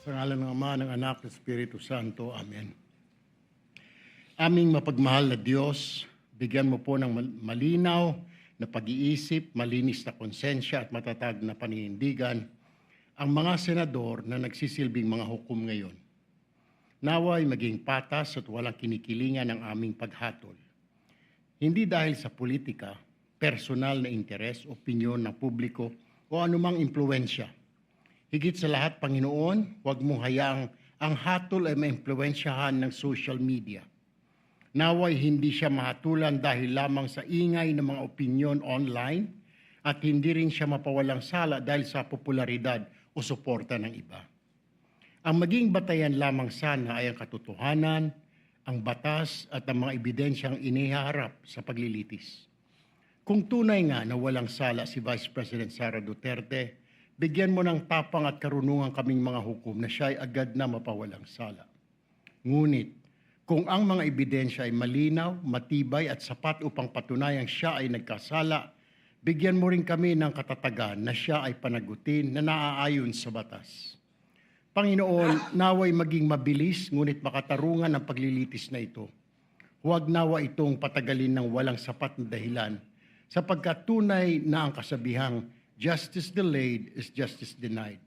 Sa ngalan ng Ama, ng Anak, ng Espiritu Santo. Amen. Aming mapagmahal na Diyos, bigyan mo po ng malinaw na pag-iisip, malinis na konsensya at matatag na paninindigan ang mga senador na nagsisilbing mga hukom ngayon. Naway maging patas at walang kinikilingan ang aming paghatol. Hindi dahil sa politika, personal na interes, opinyon ng publiko o anumang impluensya. Higit sa lahat, Panginoon, huwag mong hayaang ang hatol ay maimpluwensyahan ng social media. Naway hindi siya mahatulan dahil lamang sa ingay ng mga opinyon online at hindi rin siya mapawalang sala dahil sa popularidad o suporta ng iba. Ang maging batayan lamang sana ay ang katotohanan, ang batas at ang mga ebidensyang inihaharap sa paglilitis. Kung tunay nga na walang sala si Vice President Sara Duterte, bigyan mo ng tapang at karunungan kaming mga hukom na siya ay agad na mapawalang sala. Ngunit, kung ang mga ebidensya ay malinaw, matibay at sapat upang patunayang siya ay nagkasala, bigyan mo rin kami ng katatagan na siya ay panagutin na naaayon sa batas. Panginoon, naway maging mabilis ngunit makatarungan ang paglilitis na ito. Huwag nawa itong patagalin ng walang sapat na dahilan sapagkat tunay na ang kasabihang justice delayed is justice denied.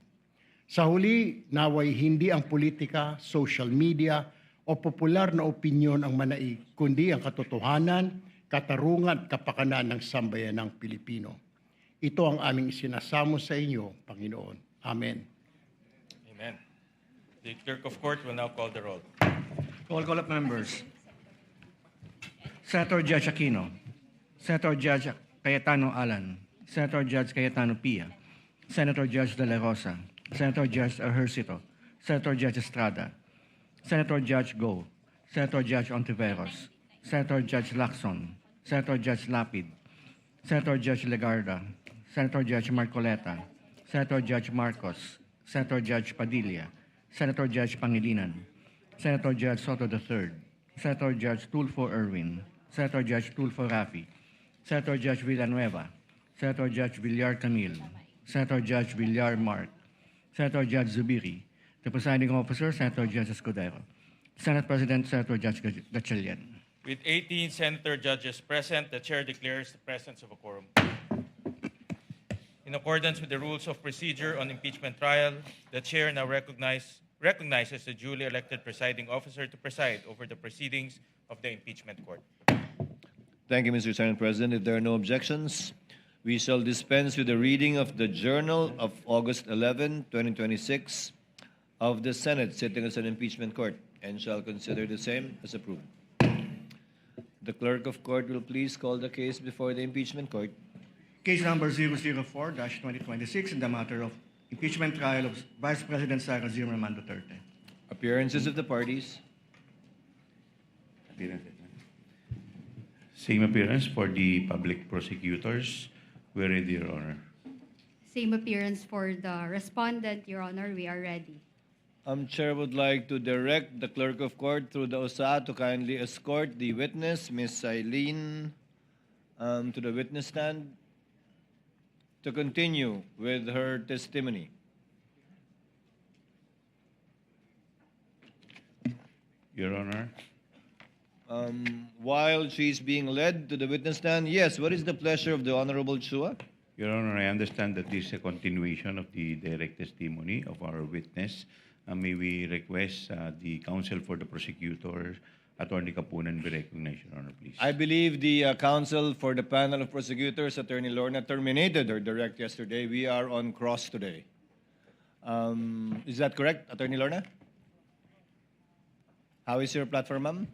Sa huli, naway hindi ang politika, social media o popular na opinyon ang manaig, kundi ang katotohanan, katarungan at kapakanan ng sambayanang Pilipino. Ito ang aming isinasamo sa inyo, Panginoon. Amen. Amen. The Clerk of Court will now call the roll. Call of members. Senator Judge Aquino. Senator Judge Cayetano Alan. Senator Judge Cayetano Pia. Senator Judge De La Rosa. Senator Judge Ejercito. Senator Judge Estrada. Senator Judge Go. Senator Judge Ontiveros. Senator Judge Lacson. Senator Judge Lapid. Senator Judge Legarda. Senator Judge Marcoleta. Senator Judge Marcos. Senator Judge Padilla. Senator Judge Pangilinan. Senator Judge Soto III. Senator Judge Tulfo Erwin. Senator Judge Tulfo Rafi. Senator Judge Villanueva. Senator Judge Villar Camille. Senator Judge Villar Mark. Senator Judge Zubiri. The presiding officer, Senator Judge Escudero. Senate President, Senator Judge Gatchalian. With 18 senator judges present, the chair declares the presence of a quorum. In accordance with the rules of procedure on impeachment trial, the chair now recognizes the duly elected presiding officer to preside over the proceedings of the impeachment court. Thank you, Mr. Senate President. If there are no objections, we shall dispense with the reading of the Journal of August 11, 2026 of the Senate sitting as an impeachment court and shall consider the same as approved. The clerk of court will please call the case before the impeachment court. Case number 004-2026 in the matter of impeachment trial of Vice President Sara Zimmerman Duterte. Appearances of the parties. Same appearance for the public prosecutors. We're ready, Your Honor. Same appearance for the respondent, Your Honor. We are ready. Chair would like to direct the clerk of court through the OSA to kindly escort the witness, Ms. Eileen, to the witness stand to continue with her testimony. Your Honor. While she's being led to the witness stand, yes, what is the pleasure of the Honorable Chua? Your Honor, I understand that this is a continuation of the direct testimony of our witness. May we request the counsel for the prosecutor, Attorney Kapunan, be recognized, Your Honor, please. I believe the counsel for the panel of prosecutors, Attorney Lorna, terminated her direct yesterday. We are on cross today. Is that correct, Attorney Lorna? How is your platform, ma'am?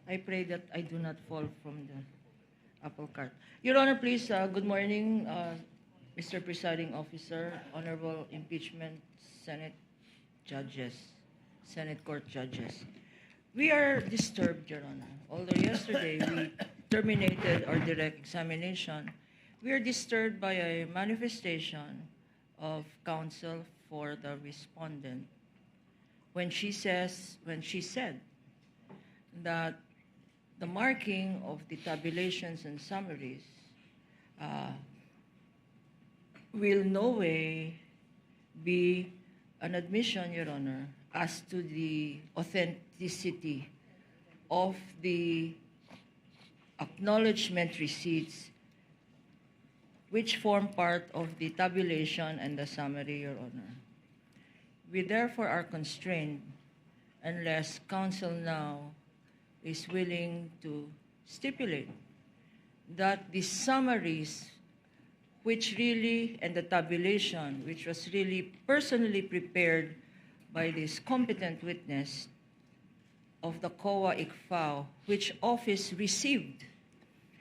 I pray that I do not fall from the apple cart. Your Honor, please, good morning, Mr. Presiding Officer, Honorable Impeachment Senate Judges, Senate Court Judges. We are disturbed, Your Honor. Although yesterday we terminated our direct examination, we are disturbed by a manifestation of counsel for the respondent when she said that the marking of the tabulations and summaries will no way be an admission, Your Honor, as to the authenticity of the acknowledgement receipts which form part of the tabulation and the summary, Your Honor. We therefore are constrained unless counsel now is willing to stipulate that the summaries which really, and the tabulation, which was really personally prepared by this competent witness of the COA ICFAO, which office received,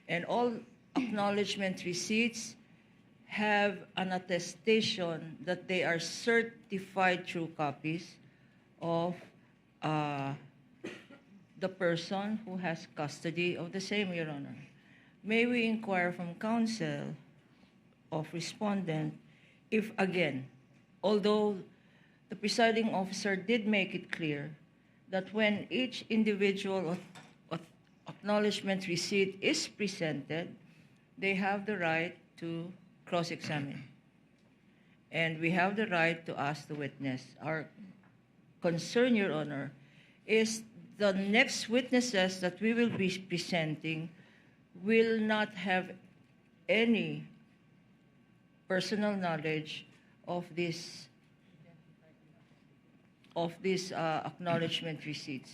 and all acknowledgement receipts have an attestation that they are certified true copies of the person who has custody of the same, Your Honor. May we inquire from counsel of respondent if, again, although the presiding officer did make it clear that when each individual acknowledgement receipt is presented, they have the right to cross-examine. And we have the right to ask the witness. Our concern, Your Honor, is the next witnesses that we will be presenting will not have any personal knowledge of this acknowledgement receipts.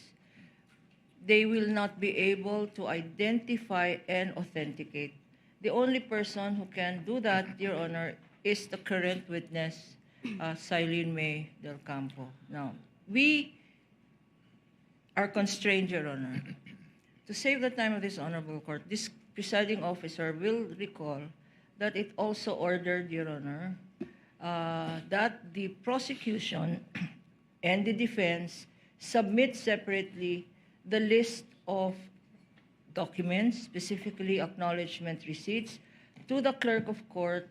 They will not be able to identify and authenticate. The only person who can do that, Your Honor, is the current witness, Silene May Del Campo. Now, we are constrained, Your Honor. To save the time of this honorable court, this presiding officer will recall that it also ordered, Your Honor, that the prosecution and the defense submit separately the list of documents, specifically acknowledgement receipts, to the clerk of court,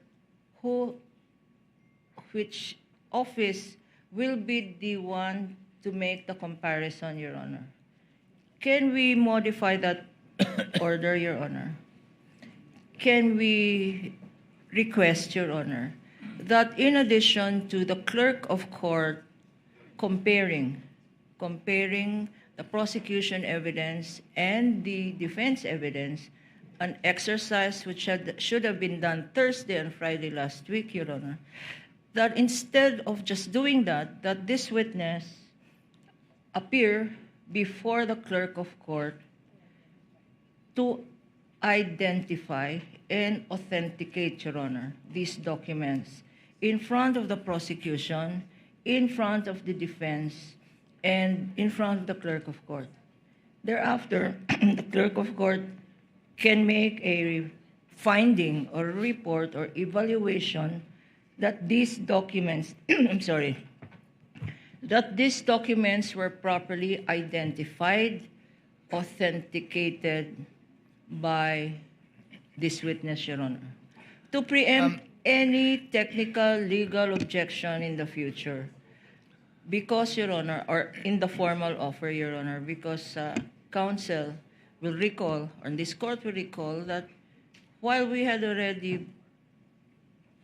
which office will be the one to make the comparison, Your Honor. Can we modify that order, Your Honor? Can we request, Your Honor, that in addition to the clerk of court comparing the prosecution evidence and the defense evidence, an exercise which should have been done Thursday and Friday last week, Your Honor, that instead of just doing that, that this witness appear before the clerk of court to identify and authenticate, Your Honor, these documents in front of the prosecution, in front of the defense, and in front of the clerk of court. Thereafter, the clerk of court can make a finding or report or evaluation that these documents, that these documents were properly identified, authenticated by this witness, Your Honor. To preempt any technical legal objection in the future, because, Your Honor, or in the formal offer, Your Honor, because counsel will recall, or this court will recall, that while we had already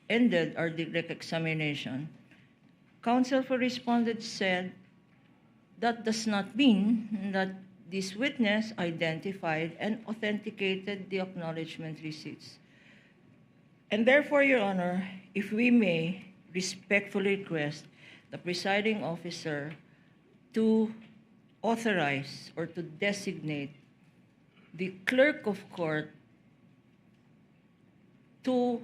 ended our direct examination, counsel for respondent said that does not mean that this witness identified and authenticated the acknowledgement receipts. And therefore, Your Honor, if we may respectfully request the presiding officer to authorize or to designate the clerk of court to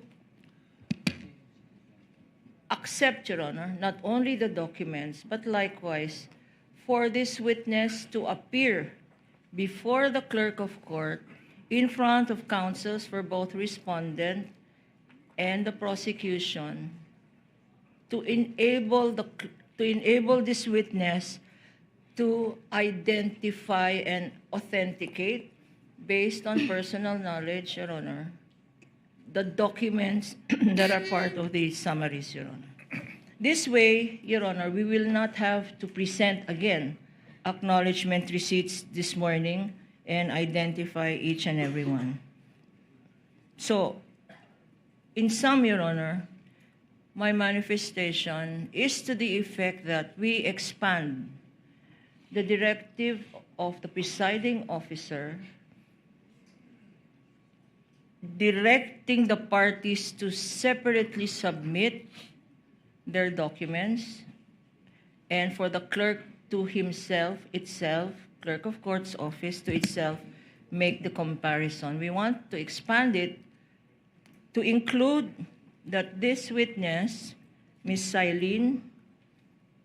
accept, Your Honor, not only the documents, but likewise for this witness to appear before the clerk of court in front of counsels for both respondent and the prosecution to enable this witness to identify and authenticate, based on personal knowledge, Your Honor, the documents that are part of the summaries, Your Honor. This way, Your Honor, we will not have to present again acknowledgement receipts this morning and identify each and every one. So, in sum, Your Honor, my manifestation is to the effect that we expand the directive of the presiding officer directing the parties to separately submit their documents, and for the clerk to itself, clerk of court's office to itself, make the comparison. We want to expand it to include that this witness, Ms. Silene,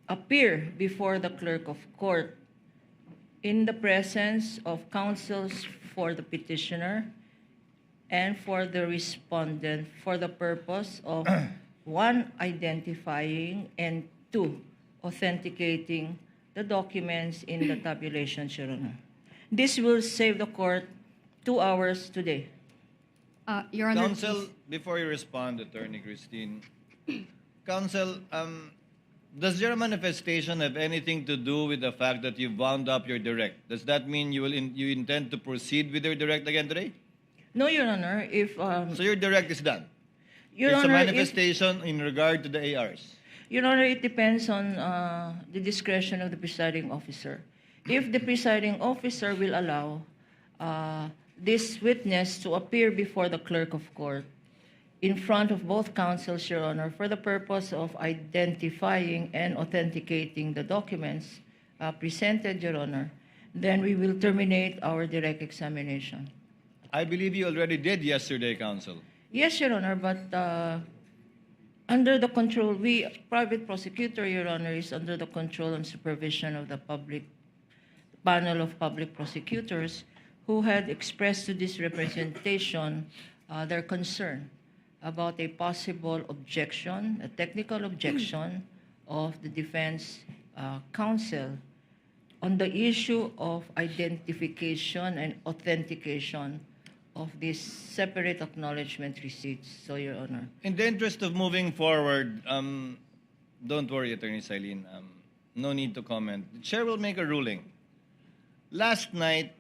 appear before the clerk of court in the presence of counsels for the petitioner and for the respondent for the purpose of one, identifying, and two, authenticating the documents in the tabulation, Your Honor. This will save the court 2 hours today. Your Honor, Counsel, before you respond, Attorney Christine, Counsel, does your manifestation have anything to do with the fact that you wound up your direct? Does that mean you intend to proceed with your direct again today? No, Your Honor, if So your direct is done. Your It's Honor, a if, manifestation in regard to the ARs. Your Honor, it depends on the discretion of the presiding officer. If the presiding officer will allow this witness to appear before the clerk of court in front of both counsels, Your Honor, for the purpose of identifying and authenticating the documents presented, Your Honor, then we will terminate our direct examination. I believe you already did yesterday, Counsel. Yes, Your Honor, but under the control, private prosecutor, Your Honor, is under the control and supervision of the panel of public prosecutors who had expressed to this representation their concern about a possible objection, a technical objection of the defense counsel on the issue of identification and authentication of these separate acknowledgement receipts. So, Your Honor. In the interest of moving forward, don't worry, Attorney Silene. No need to comment. The chair will make a ruling. Last night,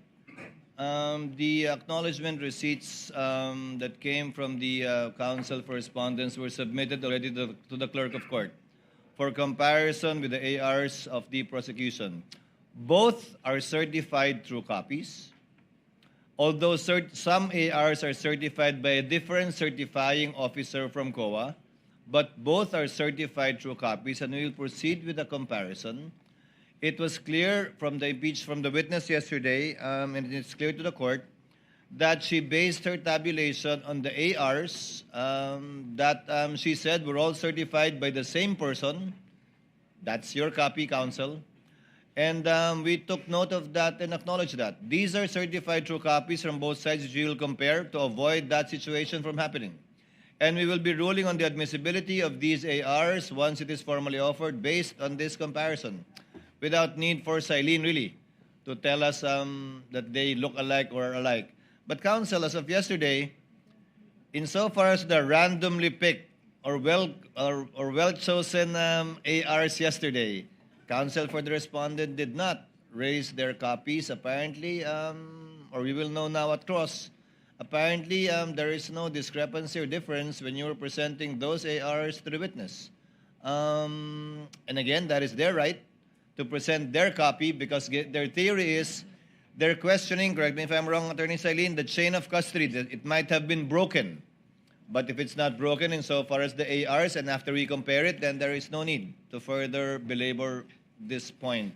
the acknowledgement receipts that came from the counsel for respondents were submitted already to the clerk of court for comparison with the ARs of the prosecution. Both are certified through copies. Although some ARs are certified by a different certifying officer from COA, but both are certified through copies, and we will proceed with the comparison. It was clear from the witness yesterday, and it's clear to the court, that she based her tabulation on the ARs that she said were all certified by the same person. That's your copy, counsel. And we took note of that and acknowledged that. These are certified true copies from both sides which we will compare to avoid that situation from happening. And we will be ruling on the admissibility of these ARs once it is formally offered based on this comparison, without need for Silene really to tell us that they look alike or alike. But counsel, as of yesterday, insofar as the randomly picked or well chosen ARs yesterday, counsel for the respondent did not raise their copies apparently, or we will know now at cross. Apparently, there is no discrepancy or difference when you are presenting those ARs to the witness. And again, that is their right to present their copy because their theory is they're questioning, correct me if I'm wrong, Attorney Silene, the chain of custody. That it might have been broken. But if it's not broken insofar as the ARs and after we compare it, then there is no need to further belabor this point.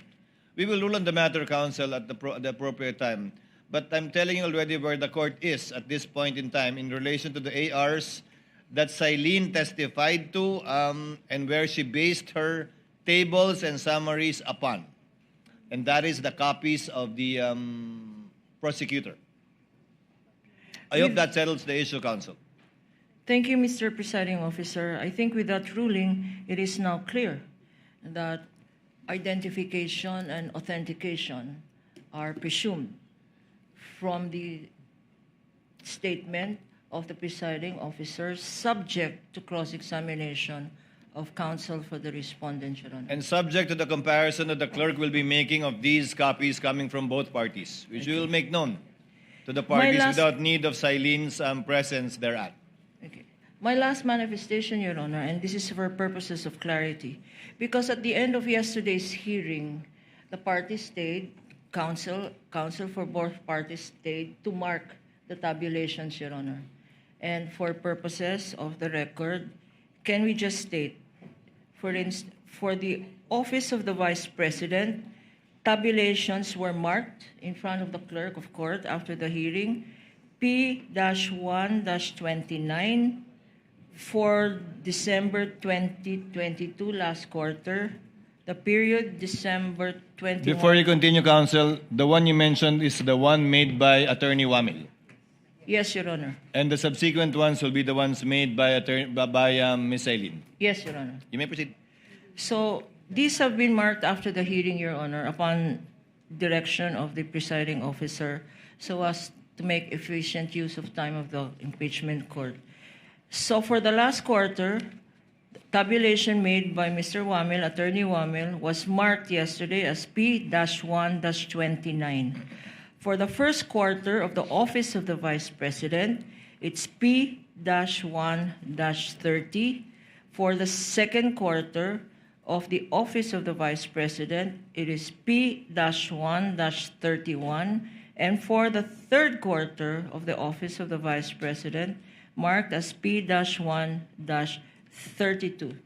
We will rule on the matter, counsel, at the appropriate time. But I'm telling you already where the court is at this point in time in relation to the ARs that Silene testified to and where she based her tables and summaries upon. And that is the copies of the prosecutor. I hope that settles the issue, counsel. Thank you, Mr. Presiding Officer. I think with that ruling, it is now clear that identification and authentication are presumed from the statement of the presiding officer subject to cross-examination of counsel for the respondent, Your Honor. And subject to the comparison that the clerk will be making of these copies coming from both parties, which we will make known to the parties without need of Silene's presence thereat. Okay. My last manifestation, Your Honor, and this is for purposes of clarity, because at the end of yesterday's hearing, the parties stayed, counsel for both parties stayed to mark the tabulations, Your Honor. And for purposes of the record, can we just state, for the office of the Vice President, tabulations were marked in front of the clerk of court after the hearing, P-1-29 for December 2022 last quarter, the period December 21. Before you continue, counsel, the one you mentioned is the one made by Attorney Wamil. Yes, Your Honor. And the subsequent ones will be the ones made by Ms. Eileen. Yes, Your Honor. You may proceed. So these have been marked after the hearing, Your Honor, upon direction of the presiding officer, so as to make efficient use of time of the impeachment court. So for the last quarter, tabulation made by Mr. Wamil, Attorney Wamil, was marked yesterday as P-1-29. For the first quarter of the office of the Vice President, it's P-1-30. For the second quarter of the office of the Vice President, it is P-1-31. And for the third quarter of the office of the Vice President, marked as P-1-32.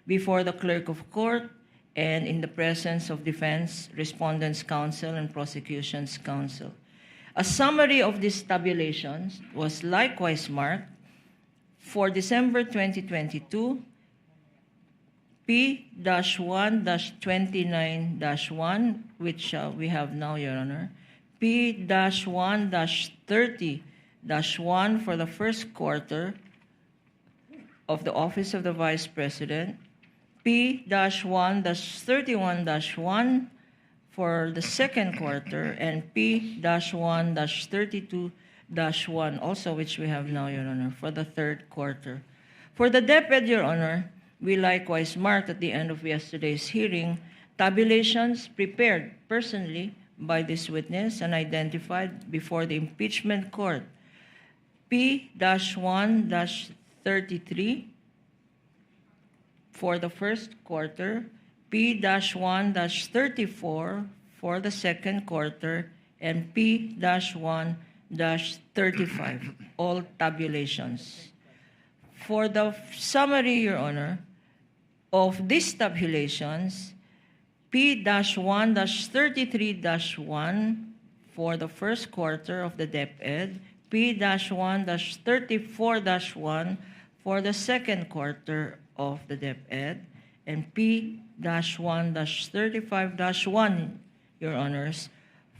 Before the clerk of court and in the presence of defense, respondents' counsel, and prosecution's counsel. A summary of these tabulations was likewise marked for December 2022, P-1-29-1, which we have now, Your Honor, P-1-30-1 for the first quarter of the office of the Vice President, P-1-31-1 for the second quarter, and P-1-32-1 also, which we have now, Your Honor, for the third quarter. For the DepEd, Your Honor, we likewise marked at the end of yesterday's hearing tabulations prepared personally by this witness and identified before the impeachment court, P-1-33 for the first quarter, P-1-34 for the second quarter, and P-1-35, all tabulations. For the summary, Your Honor, of these tabulations, P-1-33-1 for the first quarter of the DepEd, P-1-34-1 for the second quarter of the DepEd, and P-1-35-1, Your Honors,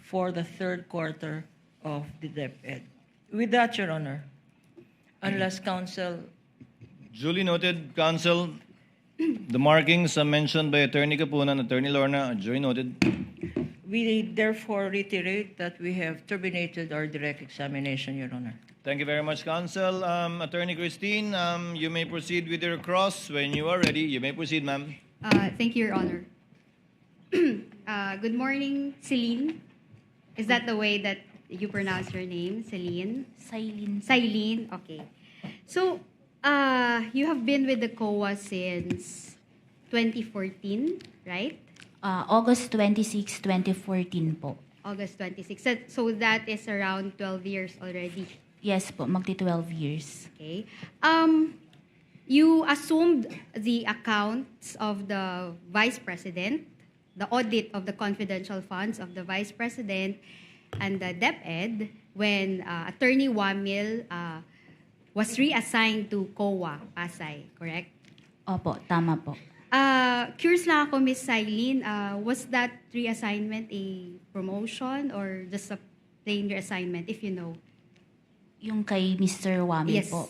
for the third quarter of the DepEd. With that, Your Honor, unless counsel... Duly noted, counsel. The markings mentioned by Attorney Capuna and Attorney Lorna are duly noted. We therefore reiterate that we have terminated our direct examination, Your Honor. Thank you very much, counsel. Attorney Christine, you may proceed with your cross when you are ready. You may proceed, ma'am. Thank you, Your Honor. Good morning, Celine. Is that the way that you pronounce your name, Celine? Silene. Silene, okay. So, you have been with the COA since 2014, right? August 26, 2014 po. August 26. So that is around 12 years already. Yes po, magti 12 years. Okay. You assumed the accounts of the Vice President, the audit of the confidential funds of the Vice President, and the DepEd when Attorney Wamil was reassigned to COA, Pasay, correct? Opo, tama po. Curious lang ako, Ms. Silene, was that reassignment a promotion or just a plain reassignment, if you know? Yung kay Mr. Wamil Yes. po.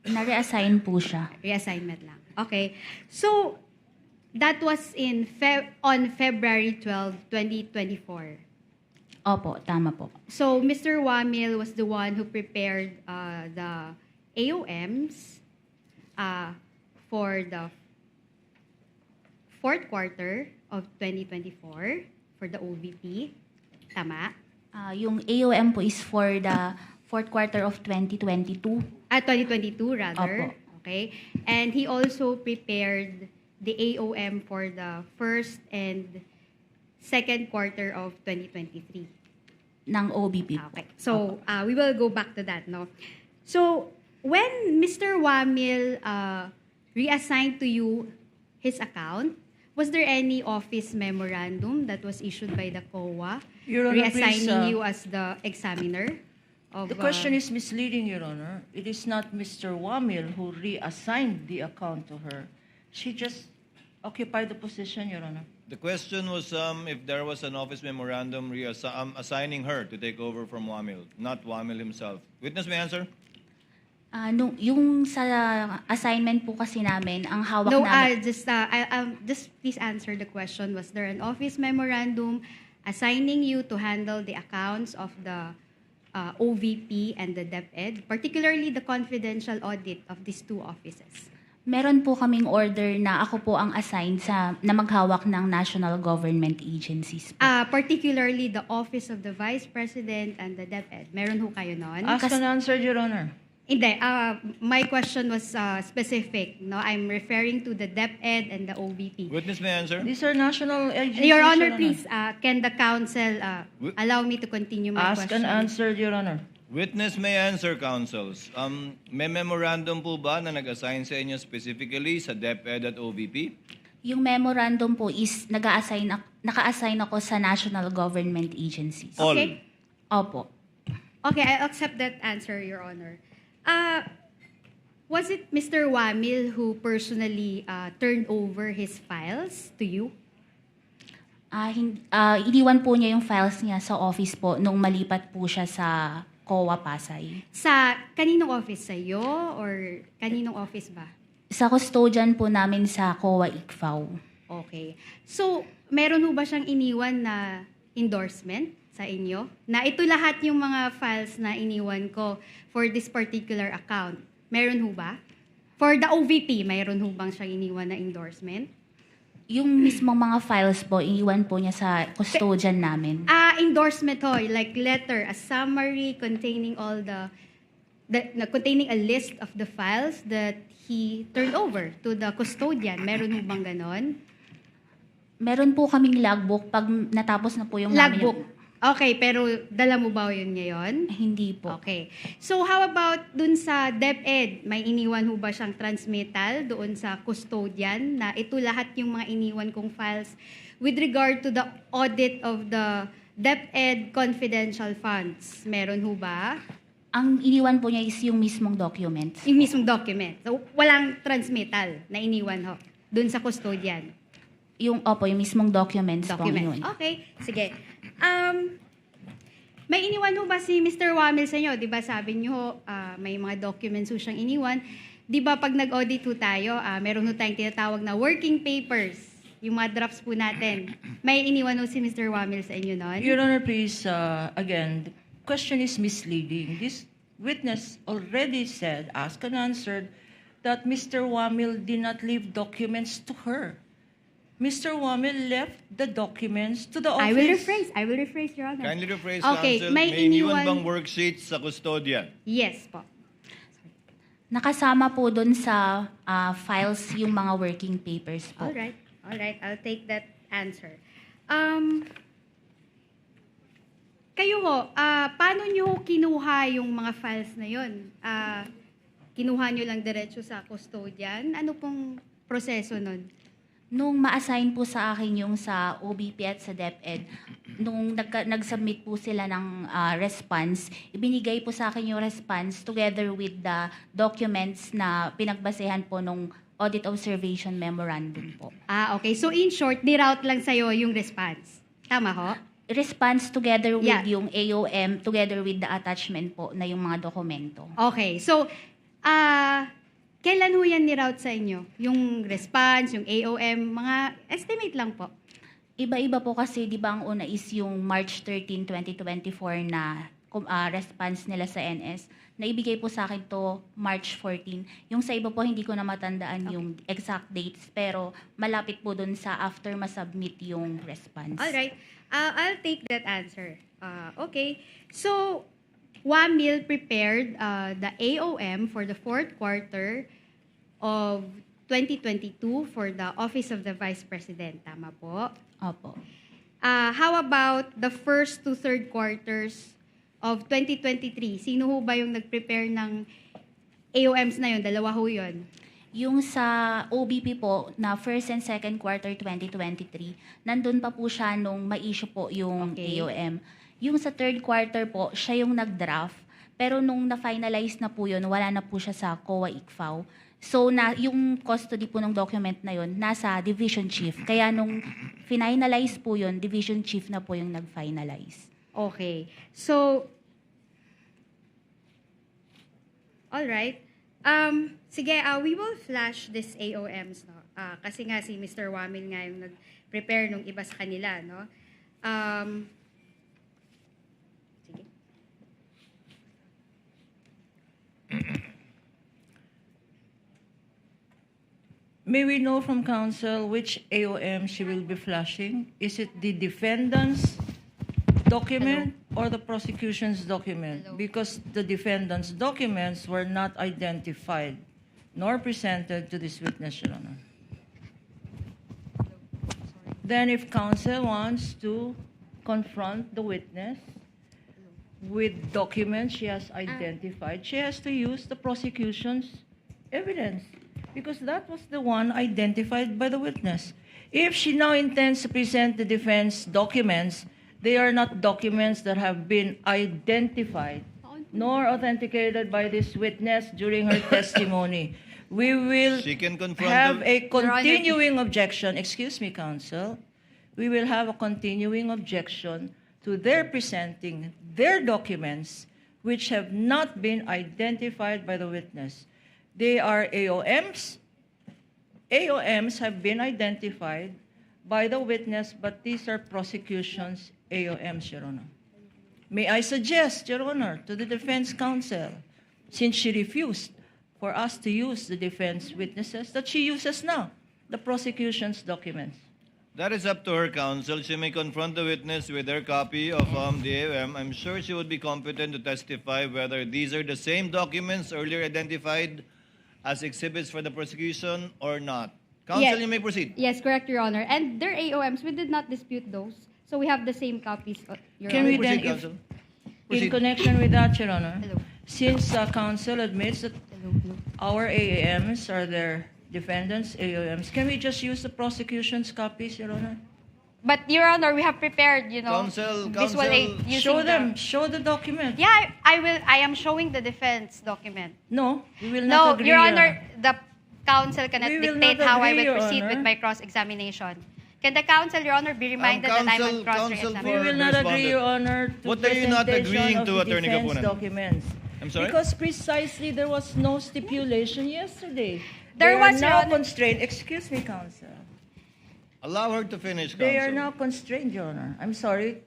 Na-reassign po siya. Reassignment lang. Okay. So, that was on February 12, 2024. Opo, tama po. So, Mr. Wamil was the one who prepared the AOMs for the fourth quarter of 2024 for the OVP. Tama? Yung AOM po is for the fourth quarter of 2022. 2022 rather. Opo. Okay? And he also prepared the AOM for the first and second quarter of 2023. Ng OBP po. Okay. So, we will go back to that, no? So, when Mr. Wamil reassigned to you his account, was there any office memorandum that was issued by the COA Your Honor, reassigning please, you as the examiner? Of, The question is misleading, Your Honor. It is not Mr. Wamil who reassigned the account to her. She just occupied the position, Your Honor. The question was if there was an office memorandum assigning her to take over from Wamil, not Wamil himself. Witness may answer. Yung sa assignment po kasi namin, ang hawak No, namin... just please answer the question. Was there an office memorandum assigning you to handle the accounts of the OVP and the DepEd, particularly the confidential audit of these two offices? Meron po kaming order na ako po ang assigned na maghawak ng national government agencies po. Particularly the Office of the Vice President and the DepEd. Meron ho kayo nun? Asked and answered, Your Honor. Hindi. My question was specific. No, I'm referring to the DepEd and the OVP. Witness may answer. These are national agencies, Your Honor, please, can the council allow me to continue my Asked question? and answered, Your Honor. Witness may answer, counsels. May memorandum po ba na nag-assign sa inyo specifically sa DepEd at OVP? Yung memorandum po is naka-assign ako sa national government agencies. All. Okay. Opo. Okay, I accept that answer, Your Honor. Was it Mr. Wamil who personally turned over his files to you? Iniwan po niya yung files niya sa office po nung malipat po siya sa COA Pasay. Sa kaninong office? Sa iyo or kaninong office ba? Sa custodian po namin sa COA ICFAO. Okay. So, meron ho ba siyang iniwan na endorsement sa inyo? Na ito lahat yung mga files na iniwan ko for this particular account. Meron ho ba? For the OVP, meron ho bang siyang iniwan na endorsement? Yung mismong mga files po, iniwan po niya sa custodian namin. Endorsement ho, like letter, a summary containing all containing a list of the files that he turned over to the custodian. Meron ho bang ganon? Meron po kaming logbook pag natapos na po yung Logbook. Okay, pero dala mo ba yun ngayon? Hindi po. Okay. So how about dun sa DepEd? May iniwan ho ba siyang transmittal doon sa custodian na ito lahat yung mga iniwan kong files with regard to the audit of the DepEd confidential funds? Meron ho ba? Ang iniwan po niya is yung mismong documents. Yung mismong document. So walang transmittal na iniwan ho doon sa custodian. Yung mismong documents po yun. Okay, sige. May iniwan ho ba si Mr. Wamil sa inyo? Di ba sabi niyo may mga documents ho siyang iniwan. Di ba pag nag-audit ho tayo, meron ho tayong tinatawag na working papers. Yung mga drafts po natin. May iniwan ho si Mr. Wamil sa inyo nun? Your Honor, please, again, the question is misleading. This witness already said, asked and answered, that Mr. Wamil did not leave documents to her. Mr. Wamil left the documents to the office. I will rephrase, Your Honor. Kindly rephrase, Okay, counsel. may iniwan iniwan- bang worksheets sa custodian? Yes po. Nakasama po dun sa files yung mga working papers po. All right. I'll take that answer. Kayo ho, paano nyo kinuha yung mga files na yun? Kinuha nyo lang diretso sa custodian? Ano pong proseso nun? Nung ma-assign po sa akin yung sa OBP at sa DepEd, nung nag-submit po sila ng response, ibinigay po sa akin yung response together with the documents na pinagbasehan po nung Audit Observation Memorandum po. Okay. So in short, niroute lang sa'yo yung response. Tama ho? Response together with Yeah. yung AOM, together with the attachment po na yung mga dokumento. Okay. So, kailan ho yan niroute sa inyo? Yung response, yung AOM, mga estimate lang po. Iba-iba po kasi, di ba ang una is yung March 13, 2024 na response nila sa NS. Naibigay po sa akin to March 14. Yung sa iba po, hindi ko na matandaan yung exact dates, pero malapit po dun sa after masubmit yung response. All right. I'll take that answer. Okay. So, Wamil prepared the AOM for the fourth quarter of 2022 for the Office of the Vice President. Tama po? Opo. How about the first to third quarters of 2023? Sino ho ba yung nag-prepare ng AOMs na yun? Dalawa ho yun. Yung sa OBP po na first and second quarter 2023, nandun pa po siya nung ma-issue po yung Okay. AOM. Yung sa third quarter po, siya yung nag-draft. Pero nung na-finalize na po yun, wala na po siya sa COA-ICFAO. So, yung custody po ng document na yun, nasa division chief. Kaya nung finalize po yun, division chief na po yung nag-finalize. Okay. So, all right. Sige, we will flash this AOMs, no? Kasi nga si Mr. Wamil nga yung nag-prepare nung iba sa kanila, no? Sige. May we know from counsel which AOM she will be flashing? Is it the defendant's document or the prosecution's document? Hello. Because the defendant's documents were not identified nor presented to this witness, Your Honor. Then if counsel wants to confront the witness with documents she has identified, she has to use the prosecution's evidence because that was the one identified by the witness. If she now intends to present the defense documents, they are not documents that have been identified nor authenticated by this witness during her testimony. We will She can confront have the- a continuing objection. Excuse me, counsel. We will have a continuing objection to their presenting their documents which have not been identified by the witness. They are AOMs. AOMs have been identified by the witness, but these are prosecution's AOMs, Your Honor. May I suggest, Your Honor, to the defense counsel, since she refused for us to use the defense witnesses, that she uses now the prosecution's documents. That is up to her, counsel. She may confront the witness with her copy of the AOM. I'm sure she would be competent to testify whether these are the same documents earlier identified as exhibits for the prosecution or not. Counsel, Yes. you may proceed. Yes, correct, Your Honor. And their AOMs, we did not dispute those. So we have the same copies, Your Can Honor. we then, Proceed, if, counsel. in Proceed. connection with that, Your Honor, Hello. since counsel admits that Hello, hello. our AAMs are their defendants' AOMs, can we just use the prosecution's copies, Your Honor? But, Your Honor, we have prepared, Counsel, visual counsel. aid using Show the- them, show the document. Yeah, I will. I am showing the defense document. No, we will No, not agree, Your Honor, the counsel cannot We will dictate not how I agree, will Your proceed with Honor. my cross-examination. Can the counsel, Your Honor, be reminded that I'm counsel- on cross counsel We for- will not agree, responded. Your Honor, to What are you not presentation agreeing of to, the Attorney defense Kapunan? documents. I'm sorry? Because precisely there was no stipulation yesterday. There They are was, Your now Honor. constrained. Excuse me, counsel. Allow her to finish, counsel. They are now constrained, Your Honor. I'm sorry.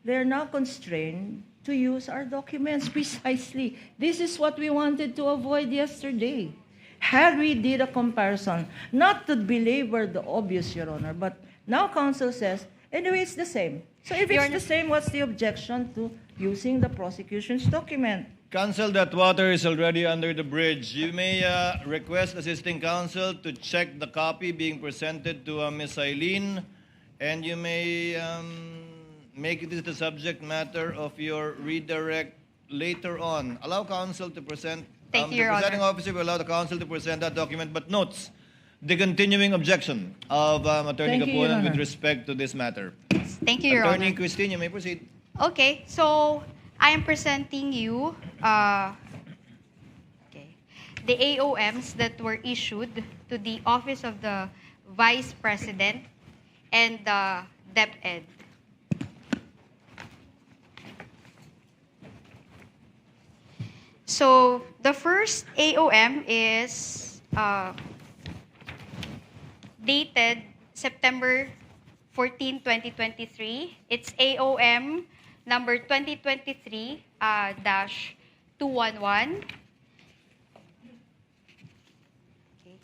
They are now constrained to use our documents precisely. This is what we wanted to avoid yesterday. Had we did a comparison, not to belabor the obvious, Your Honor, but now counsel says, anyway, it's the same. So if Your it's the same, what's the objection to using the prosecution's document? Counsel, that water is already under the bridge. You may request assisting counsel to check the copy being presented to Ms. Eileen, and you may make this the subject matter of your redirect later on. Allow counsel to present. Thank you, Your The presiding Honor. officer will allow the counsel to present that document, but notes the continuing objection of Attorney Thank you, Your Kapunan with Honor. respect to this matter. Thank you, Your Attorney Honor. Christine, you may proceed. Okay, so I am presenting you the AOMs that were issued to the Office of the Vice President and the DepEd. So the first AOM is dated September 14, 2023. It's AOM number 2023-211. Okay.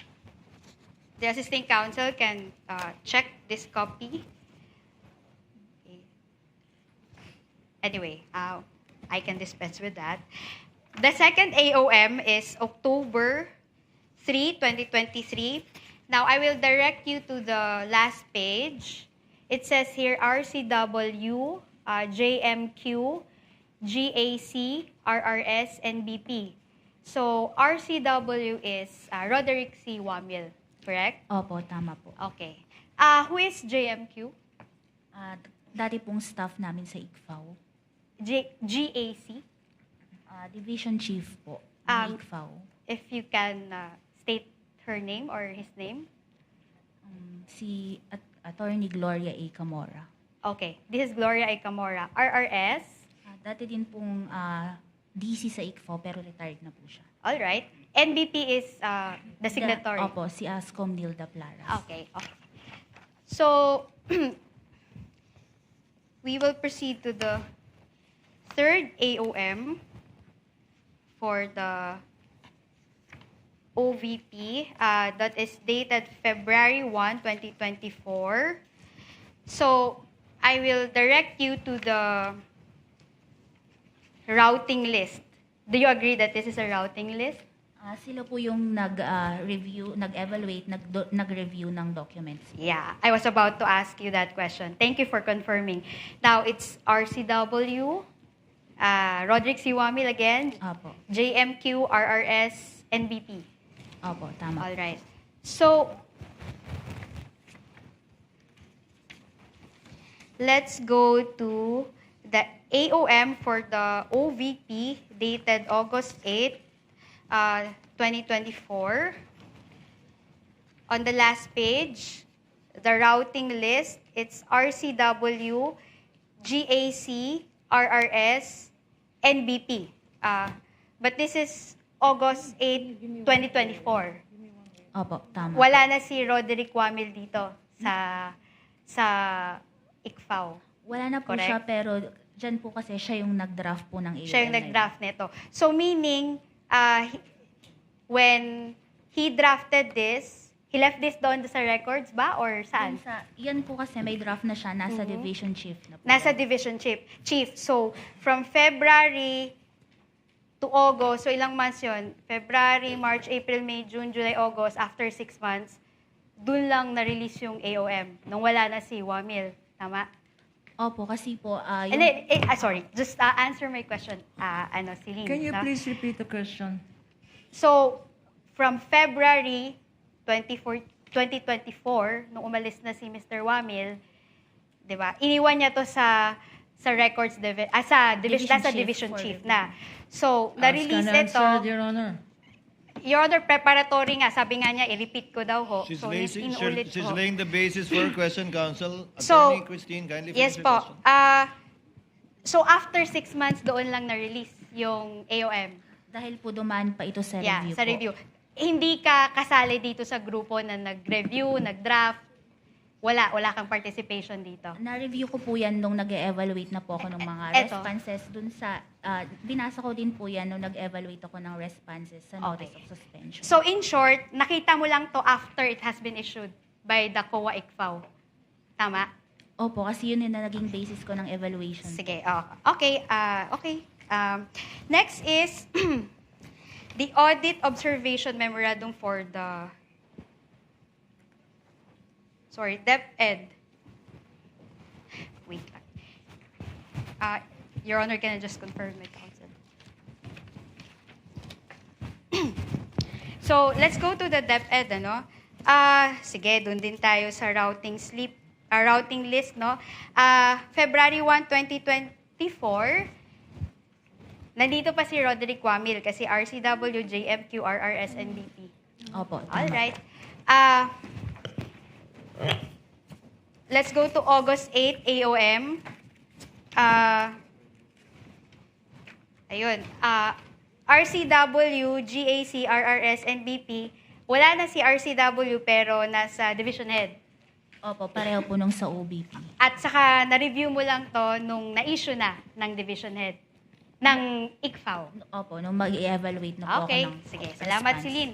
The assisting counsel can check this copy. Okay. Anyway, I can dispense with that. The second AOM is October 3, 2023. Now, I will direct you to the last page. It says here RCW, JMQ, GAC, RRS, and BP. So, RCW is Roderick C. Wamil, correct? Opo, tama po. Okay. Who is JMQ? Dati pong staff namin sa ICFAO. GAC? Division Chief po Um, ng ICFAO. If you can state her name or his name. Si Attorney Gloria A. Camora. Okay. This is Gloria A. Camora. RRS? Dati din pong DC sa ICFAO pero retired na po siya. All right. NBP is the signatory. Opo, si Ascom Nilda Plaras. Okay. So, we will proceed to the third AOM for the OVP that is dated February 1, 2024. So, I will direct you to the routing list. Do you agree that this is a routing list? Sila po yung nag-review, nag-evaluate, nag-review ng documents. Yeah, I was about to ask you that question. Thank you for confirming. Now, it's RCW, Roderick C. Wamil again, Opo. JMQ, RRS, NBP. Opo, tama. All right. So, let's go to the AOM for the OVP dated August 8, 2024. On the last page, the routing list, it's RCW, GAC, RRS, NBP. But this is August 8, 2024. Opo, tama. Wala na si Roderick Wamil dito sa ICFAO. Wala na po Correct. siya pero dyan po kasi siya yung nag-draft po ng AOM. Siya yung nag-draft nito. So meaning, when he drafted this, he left this doon sa records ba or saan? Yan po kasi may draft na siya, nasa division chief na po. Nasa division chief. So, from February to August, so ilang months yun? February, March, April, May, June, July, August, after 6 months, dun lang na-release yung AOM, nung wala na si Wamil. Tama? Opo, kasi po, And then, sorry, just answer my question, Celine. Can you no? please repeat the question? So, from February 2024, nung umalis na si Mr. Wamil, di ba, iniwan niya to sa records, nasa division chief na. So, na-release ito. Answered, Your Honor. Your Honor, preparatory nga, sabi nga niya, i-repeat ko daw ho. She's, So, raising, inulit she's ko. laying the basis for her question, Counsel. So, Attorney Christine, kindly yes finish your po. question. So, after 6 months, doon lang na-release yung AOM. dahil po dumaan pa ito sa Yeah, review sa po. review. Hindi ka kasali dito sa grupo na nag-review, nag-draft. Wala kang participation dito. Na-review ko po yan nung nag-evaluate na po ako ng mga Eto. responses dun sa, binasa ko din po yan nung nag-evaluate ako ng responses sa notice Okay. of suspension. So in short, nakita mo lang to after it has been issued by the COA ICFAO. Tama? Opo, kasi yun yung naging basis ko ng evaluation. Sige. Okay. Next is the audit observation memorandum for the DepEd. Wait lang. Your Honor, can I just confirm my counsel? So, let's go to the DepEd, ano? Sige, dun din tayo sa routing list, no? February 1, 2024, nandito pa si Roderick Wamil kasi RCW, JMQ, RRS, NBP. Opo, tama. Alright. Let's go to August 8, AOM. Ayun. RCW, GAC, RRS, NBP. Wala na si RCW pero nasa division head. Opo, pareho po nung sa OBP. At saka na-review mo lang to nung na-issue na ng division head ng ICFAO. Opo, nung mag-evaluate na po Okay. ako ng Sige. Salamat, response. Celine.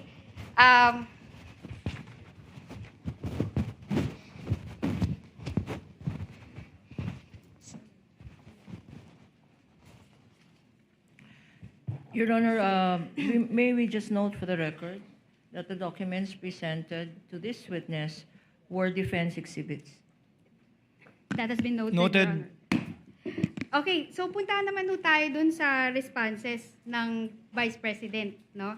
Your Honor, may we just note for the record that the documents presented to this witness were defense exhibits. That has been noted, Noted. Your Honor. Okay, so punta naman tayo dun sa responses ng Vice President, no?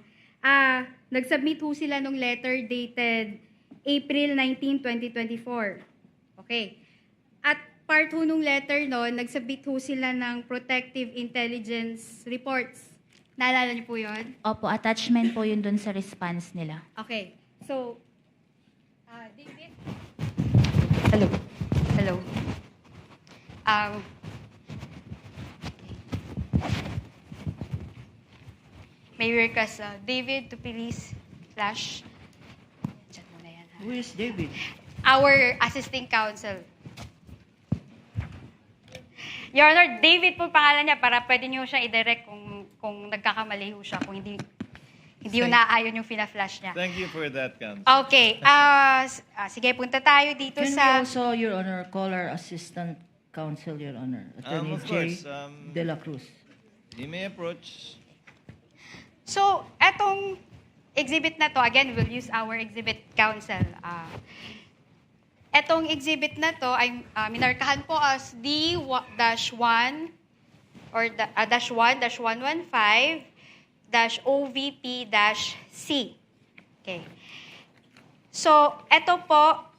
Nag-submit sila nung letter dated April 19, 2024. Okay. At part nung letter nag-submit sila ng protective intelligence reports. Naalala niyo po yun? Opo, attachment po yun dun sa response nila. Okay. So, David? Hello. Hello. May we request David to please flash. Chat muna yan, ha? Who is David? Our assisting counsel. Your Honor, David po pangalan niya para pwede niyo siya i-direct kung nagkakamali ho siya, kung hindi yung naaayon yung fina-flash niya. Thank you for that, Counsel. Okay. Sige, punta tayo dito Can we sa... also, Your Honor, call our assistant counsel, Your Honor, Attorney Of J. course, De La Cruz. You may approach. So, etong exhibit na to, again, we'll use our exhibit counsel. Etong exhibit na to ay minarkahan po as D-1 or -1-115-OVP-C. Okay. So, eto po,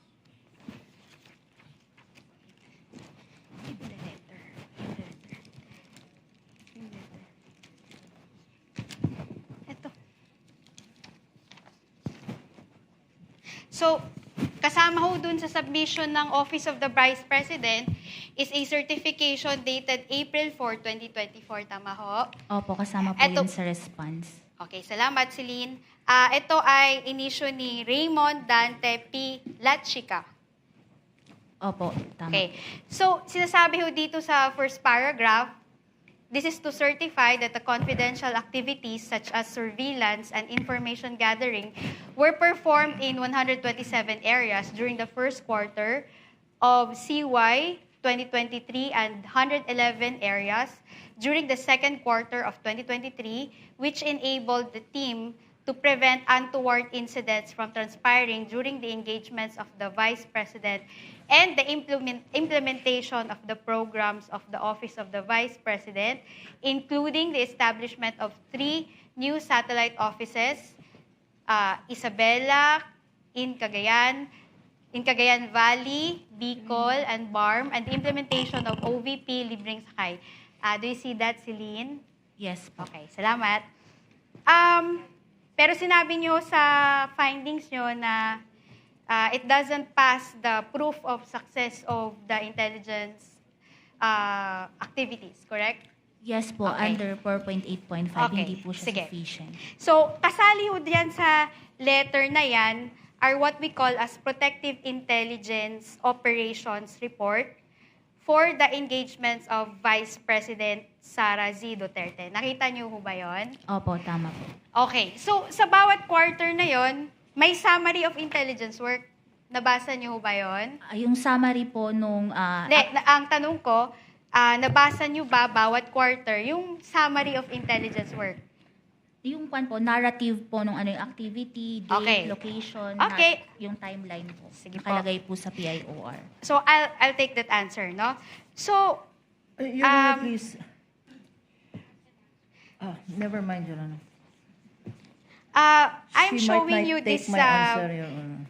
so, kasama ho dun sa submission ng Office of the Vice President is a certification dated April 4, 2024. Tama ho? Opo, kasama po Eto- yun sa response. Okay, salamat, Celine. Ito ay inisyo ni Raymond Dante P. Lachica. Opo, tama. Okay. So, sinasabi ho dito sa first paragraph, this is to certify that the confidential activities such as surveillance and information gathering were performed in 127 areas during the first quarter of CY 2023 and 111 areas during the second quarter of 2023, which enabled the team to prevent untoward incidents from transpiring during the engagements of the Vice President and the implementation of the programs of the Office of the Vice President, including the establishment of 3 new satellite offices, Isabela, in Cagayan Valley, Bicol, and BARM, and the implementation of OVP Libreng Sakay. Do you see that, Celine? Yes po. Okay, salamat. Pero sinabi nyo sa findings nyo na it doesn't pass the proof of success of the intelligence activities, correct? Yes po, Okay. under 4.8.5, Okay, hindi po siya sige. sufficient. So, kasali ho diyan sa letter na yan are what we call as Protective Intelligence Operations Report for the engagements of Vice President Sara Z. Duterte. Nakita niyo ho ba yon? Opo, tama po. Okay. So, sa bawat quarter na yon, may summary of intelligence work. Nabasa niyo ho ba yon? Yung summary po nung... Ang tanong ko, nabasa niyo ba bawat quarter yung summary of intelligence work? yung kwan po, narrative po nung ano yung activity, date, Okay. location, Okay. yung timeline po. Sige po. Nakalagay po sa PIOR. So, I'll take that answer, no? So, Your Honor, please. Never mind, Your Honor. I'm She showing might you take this my answer, Your Honor.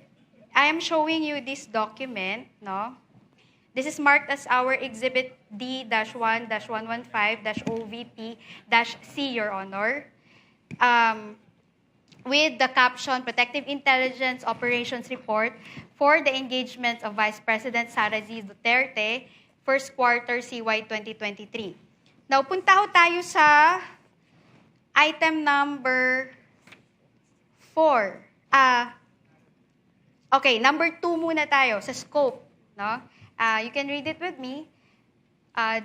I am showing you this document, no? This is marked as our Exhibit D-1-115-OVP-C, Your Honor. With the caption, Protective Intelligence Operations Report for the engagements of Vice President Sara Z. Duterte, first quarter CY 2023. Now, punta ho tayo sa item number 4. Okay, number 2 muna tayo sa scope. No? You can read it with me.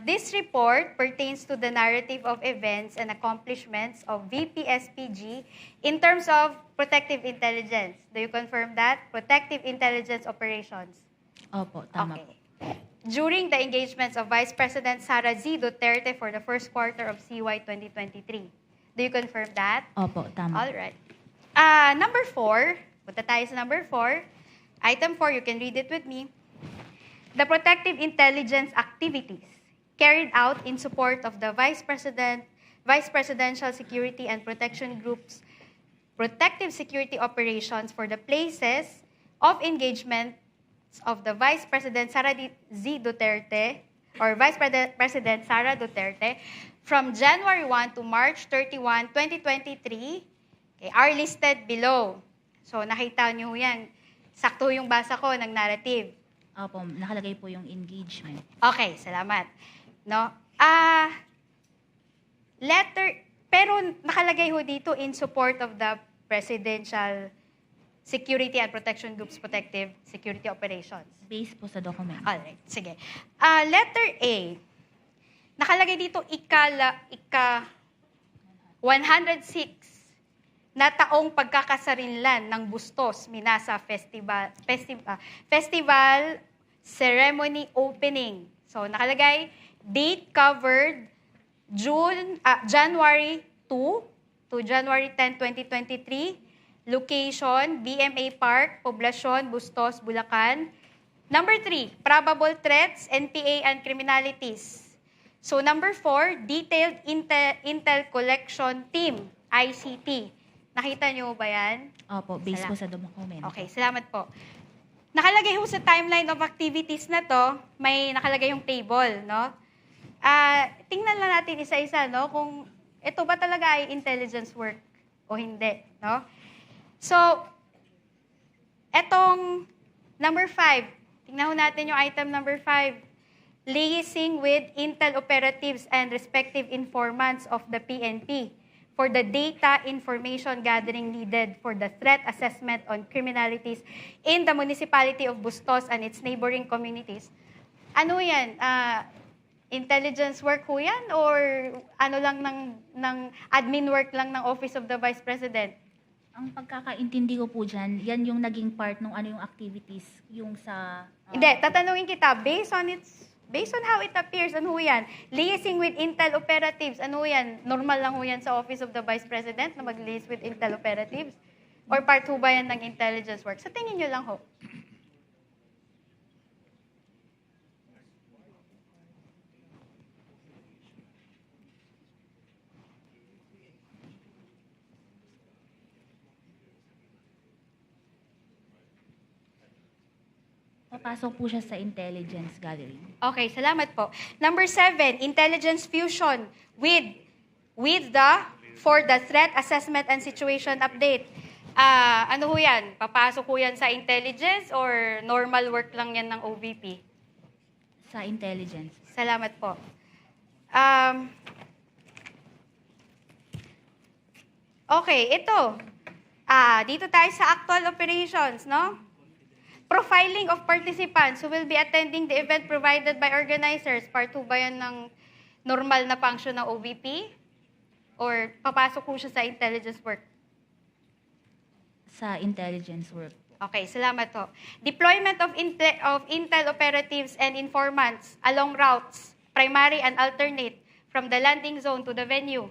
This report pertains to the narrative of events and accomplishments of VPSPG in terms of protective intelligence. Do you confirm that? Protective intelligence operations. Opo, tama po. Okay. During the engagements of Vice President Sara Z. Duterte for the first quarter of CY 2023. Do you confirm that? Opo, tama. All right. Number 4, punta tayo sa number 4. Item 4, you can read it with me. The protective intelligence activities carried out in support of the Vice Presidential Security and Protection Group's protective security operations for the places of engagement of the Vice President Sara Z. Duterte or Vice President Sara Duterte from January 1 to March 31, 2023 are listed below. So nakita niyo yan. Sakto yung basa ko ng narrative. Opo, nakalagay po yung engagement. Okay, salamat. No? Pero nakalagay ho dito in support of the Presidential Security and Protection Group's protective security operations. Based po sa document. Alright, sige. Letter A, nakalagay dito ika 106 na taong pagkakasarinlan ng Bustos Minasa Festival Ceremony Opening. So nakalagay date covered January 2 to January 10, 2023. Location, BMA Park, Poblacion, Bustos, Bulacan. Number 3, probable threats, NPA and criminalities. So number 4, detailed intel collection team, ICT. Nakita niyo ba yan? Opo, based po sa document. Okay, salamat po. Nakalagay ho sa timeline of activities na to, may nakalagay yung table, no? Tingnan lang natin isa-isa, no? Kung ito ba talaga ay intelligence work o hindi, no? So, etong number 5, tingnan ho natin yung item number 5. Liaising with intel operatives and respective informants of the PNP for the data information gathering needed for the threat assessment on criminalities in the municipality of Bustos and its neighboring communities. Ano yan? Intelligence work ho yan? Or ano lang ng admin work lang ng Office of the Vice President? Ang pagkakaintindi ko po dyan, yan yung naging part ng ano yung activities, yung sa... Hindi, tatanungin kita, based on how it appears, ano ho yan? Liaising with intel operatives, ano ho yan? Normal lang ho yan sa Office of the Vice President na mag-liaise with intel operatives? Or part ho ba yan ng intelligence work? Sa tingin nyo lang ho. Papasok po siya sa intelligence gathering. Okay, salamat po. Number 7, intelligence fusion for the threat assessment and situation update. Ano ho yan? Papasok ho yan sa intelligence or normal work lang yan ng OVP? Sa intelligence. Salamat po. Okay, ito. Dito tayo sa actual operations, no? Profiling of participants who will be attending the event provided by organizers. Part 2 ba yan ng normal na function ng OVP? Or papasok ko siya sa intelligence work? Sa intelligence work. Okay, salamat po. Deployment of intel operatives and informants along routes, primary and alternate, from the landing zone to the venue.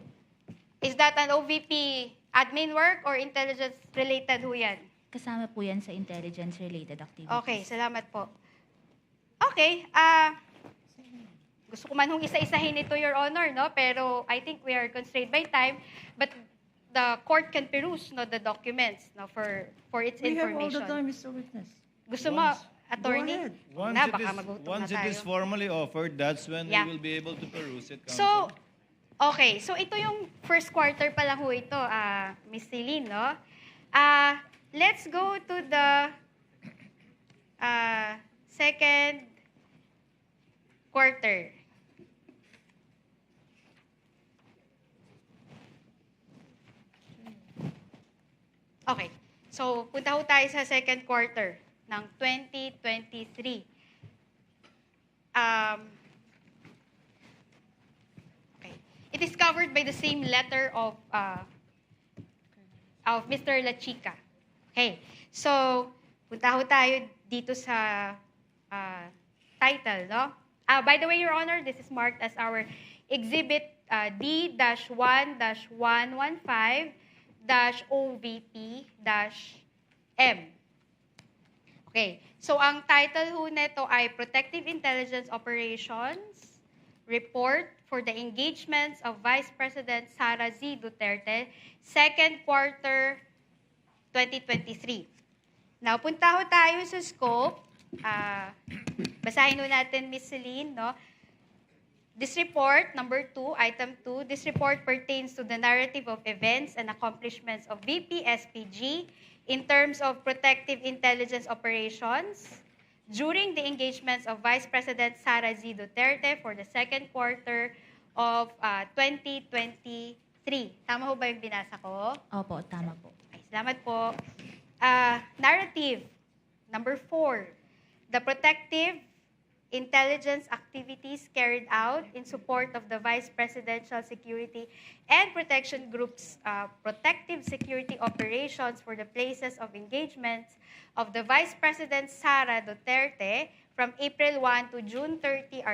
Is that an OVP admin work or intelligence-related ho yan? Kasama po yan sa intelligence-related activities. Okay, salamat po. Okay, gusto ko man hong isa-isahin ito, Your Honor, no? Pero I think we are constrained by time. But the court can peruse the documents for its We have all information. the time, Mr. Witness. Gusto mo, attorney? ahead. Baka magutom Once na it tayo. is formally offered, that's when Yeah. we will be able to peruse it, So, Counsel. okay. So, ito yung first quarter pa lang ho ito, Miss Celine, no? Let's go to the second quarter. Okay. So, punta ho tayo sa second quarter ng 2023. Okay. It is covered by the same letter of Mr. Lachica. Okay. So, punta ho tayo dito sa title, no? By the way, Your Honor, this is marked as our Exhibit D-1-115 OVP-M. Okay. So, ang title ho nito ay Protective Intelligence Operations Report for the Engagements of Vice President Sara Z. Duterte, second quarter 2023. Now, punta ho tayo sa scope. Basahin ho natin, Ms. Celine, no? This report, number 2, item 2, this report pertains to the narrative of events and accomplishments of VP-SPG in terms of protective intelligence operations during the engagements of Vice President Sara Z. Duterte for the second quarter of 2023. Tama ho ba yung binasa ko? Opo, tama po. Ay, salamat po. Narrative, number 4, the protective intelligence activities carried out in support of the Vice Presidential Security and Protection Group's protective security operations for the places of engagements of the Vice President Sara Duterte from April 1 to June 30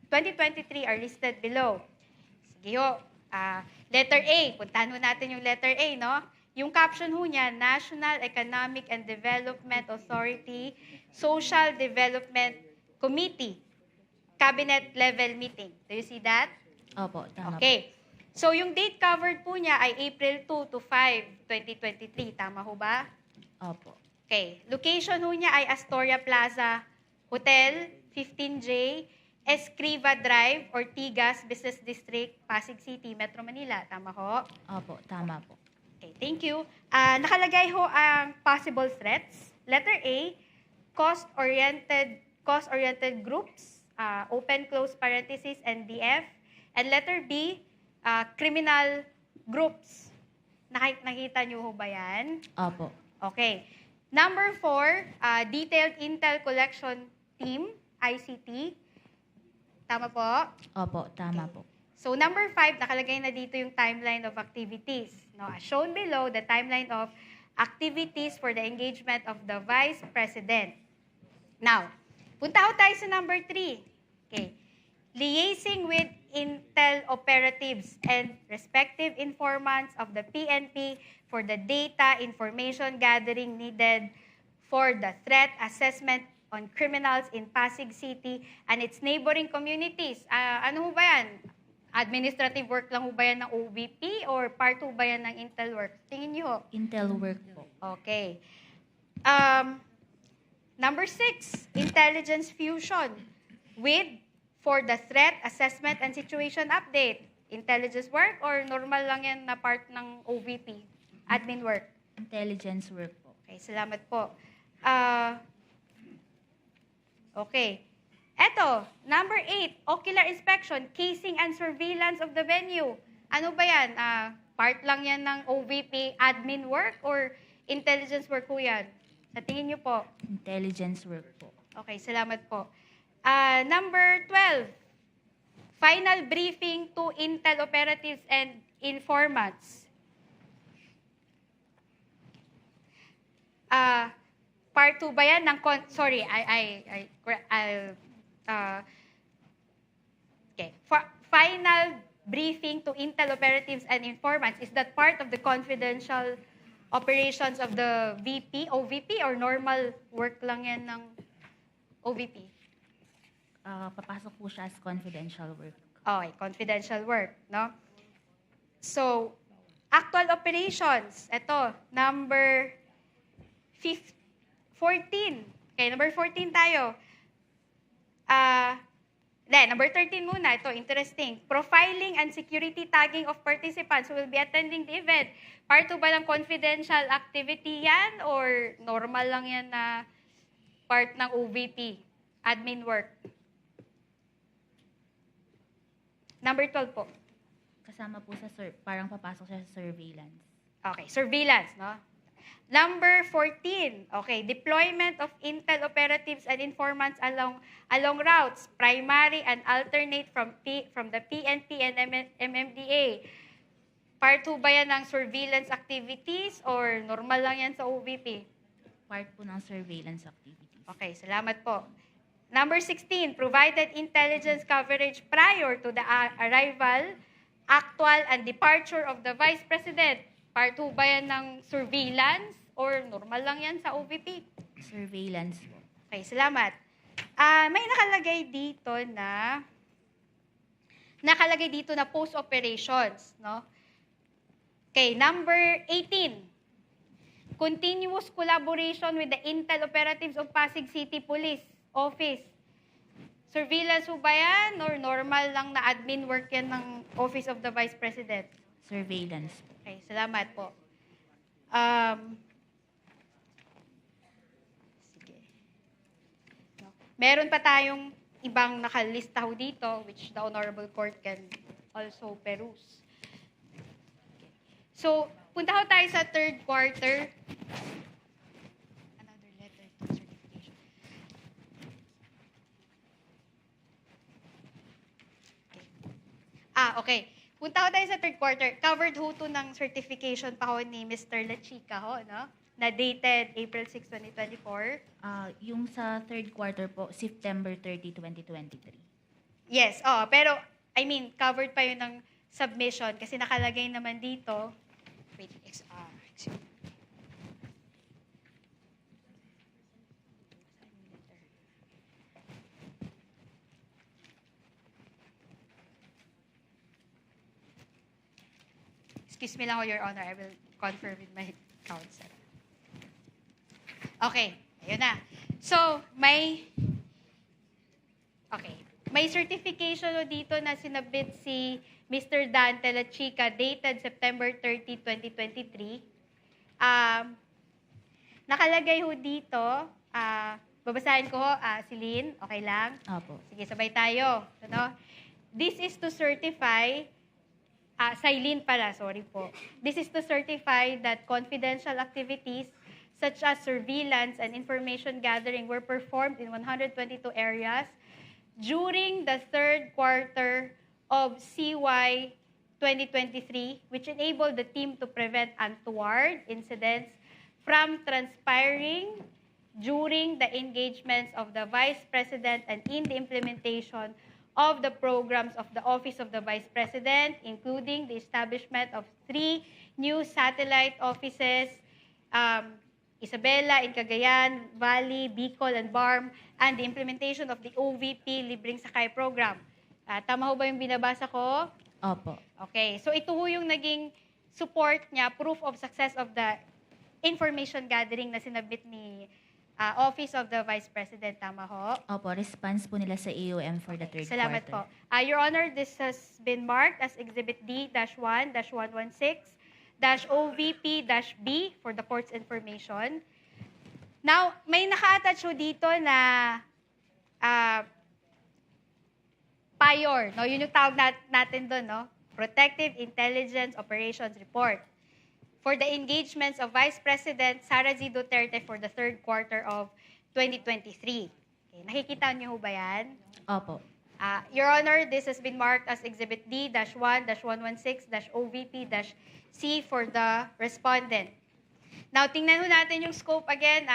2023 are listed below. Sige ho. Letter A, puntahan ho natin yung letter A, no? Yung caption ho niya, National Economic and Development Authority Social Development Committee, Cabinet level meeting. Do you see that? Opo, tama po. Okay. So, yung date covered po niya ay April 2 to 5, 2023. Tama ho ba? Opo. Okay. Location ho niya ay Astoria Plaza Hotel, 15J, Escriva Drive, Ortigas Business District, Pasig City, Metro Manila. Tama ho? Opo, tama po. Okay, thank you. Nakalagay ho ang possible threats. Letter A, cost-oriented groups, open close parenthesis, NDF. And letter B, criminal groups. Nakita niyo ho ba yan? Opo. Okay. Number 4, Detailed Intel Collection Team, ICT. Tama po? Opo, tama po. So number 5, nakalagay na dito yung timeline of activities. No, as shown below, the timeline of activities for the engagement of the Vice President. Now, punta ho tayo sa number 3. Okay. Liaising with Intel operatives and respective informants of the PNP for the data information gathering needed for the threat assessment on criminals in Pasig City and its neighboring communities. Ano ho ba yan? Administrative work lang ho ba yan ng OVP or part ho ba yan ng Intel work? Tingin niyo ho. Intel work po. Okay. Number 6, intelligence fusion for the threat assessment and situation update. Intelligence work or normal lang yan na part ng OVP? Admin work. Intelligence work po. Okay, salamat po. Okay. Eto, number 8, ocular inspection, casing and surveillance of the venue. Ano ba yan? Part lang yan ng OVP admin work or intelligence work po yan? Sa tingin niyo po? Intelligence work po. Okay, salamat po. Number 12, final briefing to Intel operatives and informants. Part 2 ba yan ng final briefing to Intel operatives and informants, is that part of the confidential operations of the VP, OVP, or normal work lang yan ng OVP? Papasok po siya as confidential work. Okay, confidential work, no? So, actual operations, ito, number 14. Okay, number 14 tayo. Number 13 muna. Ito, interesting. Profiling and security tagging of participants who will be attending the event. Part 2 ba ng confidential activity yan or normal lang yan na part ng OVP, admin work? Number 12 po. Kasama po sa parang papasok siya sa surveillance. Okay, surveillance, no? Number 14, okay, deployment of Intel operatives and informants along routes, primary and alternate from the PNP and MMDA. Part 2 ba yan ng surveillance activities or normal lang yan sa OVP? Part po ng surveillance activities. Okay, salamat po. Number 16, provided intelligence coverage prior to the arrival, actual, and departure of the Vice President. Part 2 ba yan ng surveillance or normal lang yan sa OVP? Surveillance po. Okay, salamat. May nakalagay dito na post operations, no? Okay, number 18. Continuous collaboration with the Intel Operatives of Pasig City Police Office. Surveillance po ba yan or normal lang na admin work yan ng Office of the Vice President? Surveillance po. Okay, salamat po. Sige. Meron pa tayong ibang nakalista ho dito which the Honorable Court can also peruse. So, punta ho tayo sa third quarter. Another letter to certification. Okay. Punta ho tayo sa third quarter. Covered ho to ng certification pa ho ni Mr. Lachica ho, no? Na dated April 6, 2024. Yung sa third quarter po, September 30, 2023. Yes, pero covered pa yun ng submission kasi nakalagay naman dito. Wait, excuse me. Excuse me lang, Your Honor. I will confirm with my counsel. Okay, ayun na. So, may certification dito na sinabit si Mr. Dante Lachica dated September 30, 2023. Nakalagay ho dito, babasahin ko ho, si Lynn, okay lang? Opo. Sige, sabay tayo. Ano? This is to certify, Silene pala, sorry po. This is to certify that confidential activities such as surveillance and information gathering were performed in 122 areas during the third quarter of CY 2023, which enabled the team to prevent untoward incidents from transpiring during the engagements of the Vice President and in the implementation of the programs of the Office of the Vice President, including the establishment of 3 new satellite offices, Isabela in Cagayan, Valley, Bicol, and Barm, and the implementation of the OVP Libreng Sakay Program. Tama ho ba yung binabasa ko? Opo. Okay, so ito ho yung naging support niya, proof of success of the information gathering na sinabit ni Office of the Vice President. Tama ho? Opo, response po nila sa AUM for the third Salamat quarter. po. Your Honor, this has been marked as Exhibit D-1-116-OVP-B for the court's information. Now, may naka-attach ho dito na PIOR. No? Yun yung tawag natin doon, no? Protective Intelligence Operations Report for the engagements of Vice President Sara Z. Duterte for the third quarter of 2023. Okay, nakikita niyo ho ba yan? Opo. Your Honor, this has been marked as Exhibit D-1-116-OVP-C for the respondent. Now, tingnan ho natin yung scope again,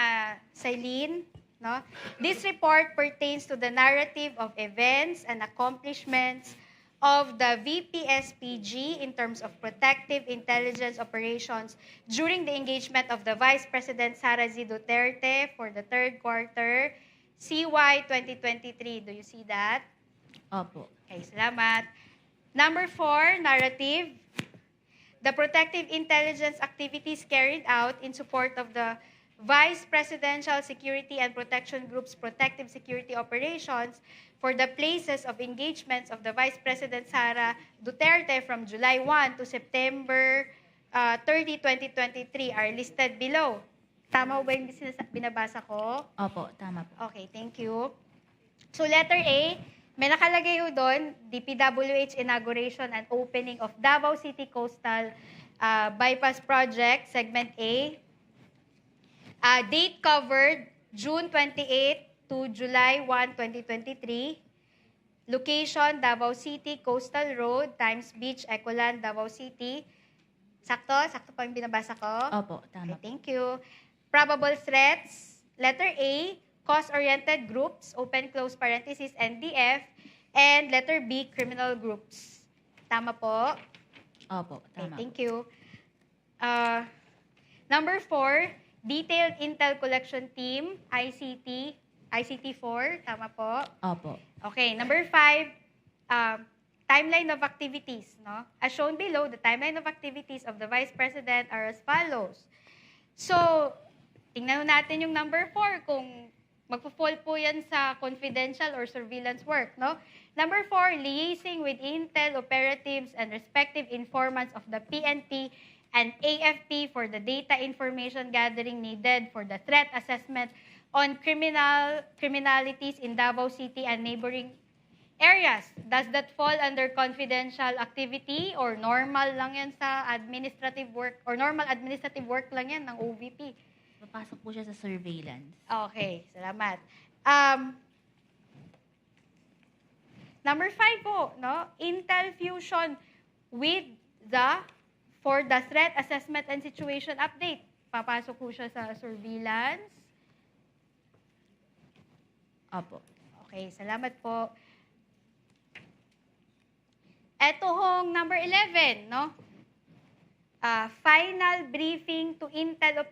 Silene. No? This report pertains to the narrative of events and accomplishments of the VPSPG in terms of protective intelligence operations during the engagement of the Vice President Sara Z. Duterte for the third quarter, CY 2023. Do you see that? Opo. Okay, salamat. Number 4, narrative. The protective intelligence activities carried out in support of the Vice Presidential Security and Protection Group's protective security operations for the places of engagements of the Vice President Sara Duterte from July 1 to September 30, 2023 are listed below. Tama ba yung binabasa ko? Opo, tama po. Okay, thank you. So letter A, may nakalagay ho doon, DPWH inauguration and opening of Davao City Coastal Bypass Project, Segment A. Date covered, June 28 to July 1, 2023. Location, Davao City, Coastal Road, Times Beach, Ecoland, Davao City. Sakto? Sakto pa yung binabasa ko? Opo, tama Okay, thank you. Probable threats, letter A, cause-oriented groups, open close parenthesis, NDF, and letter B, criminal groups. Tama po? Opo, Okay, tama. thank you. Number 4, Detailed Intel Collection Team, ICT 4, tama po? Opo. Okay, number 5, timeline of activities. No? As shown below, the timeline of activities of the Vice President are as follows. So, tingnan natin yung number 4 kung magpo-fall po yan sa confidential or surveillance work. No? Number 4, liaising with Intel operatives and respective informants of the PNP and AFP for the data information gathering needed for the threat assessment on criminalities in Davao City and neighboring areas. Does that fall under confidential activity or normal lang yan sa administrative work or normal administrative work lang yan ng OVP? Papasok po siya sa surveillance. Okay, salamat. Number 5 po, no? Intel fusion with for the threat assessment and situation update. Papasok po siya sa surveillance. Opo. Okay, salamat po. Ito hong number 11, no? Final briefing to Intel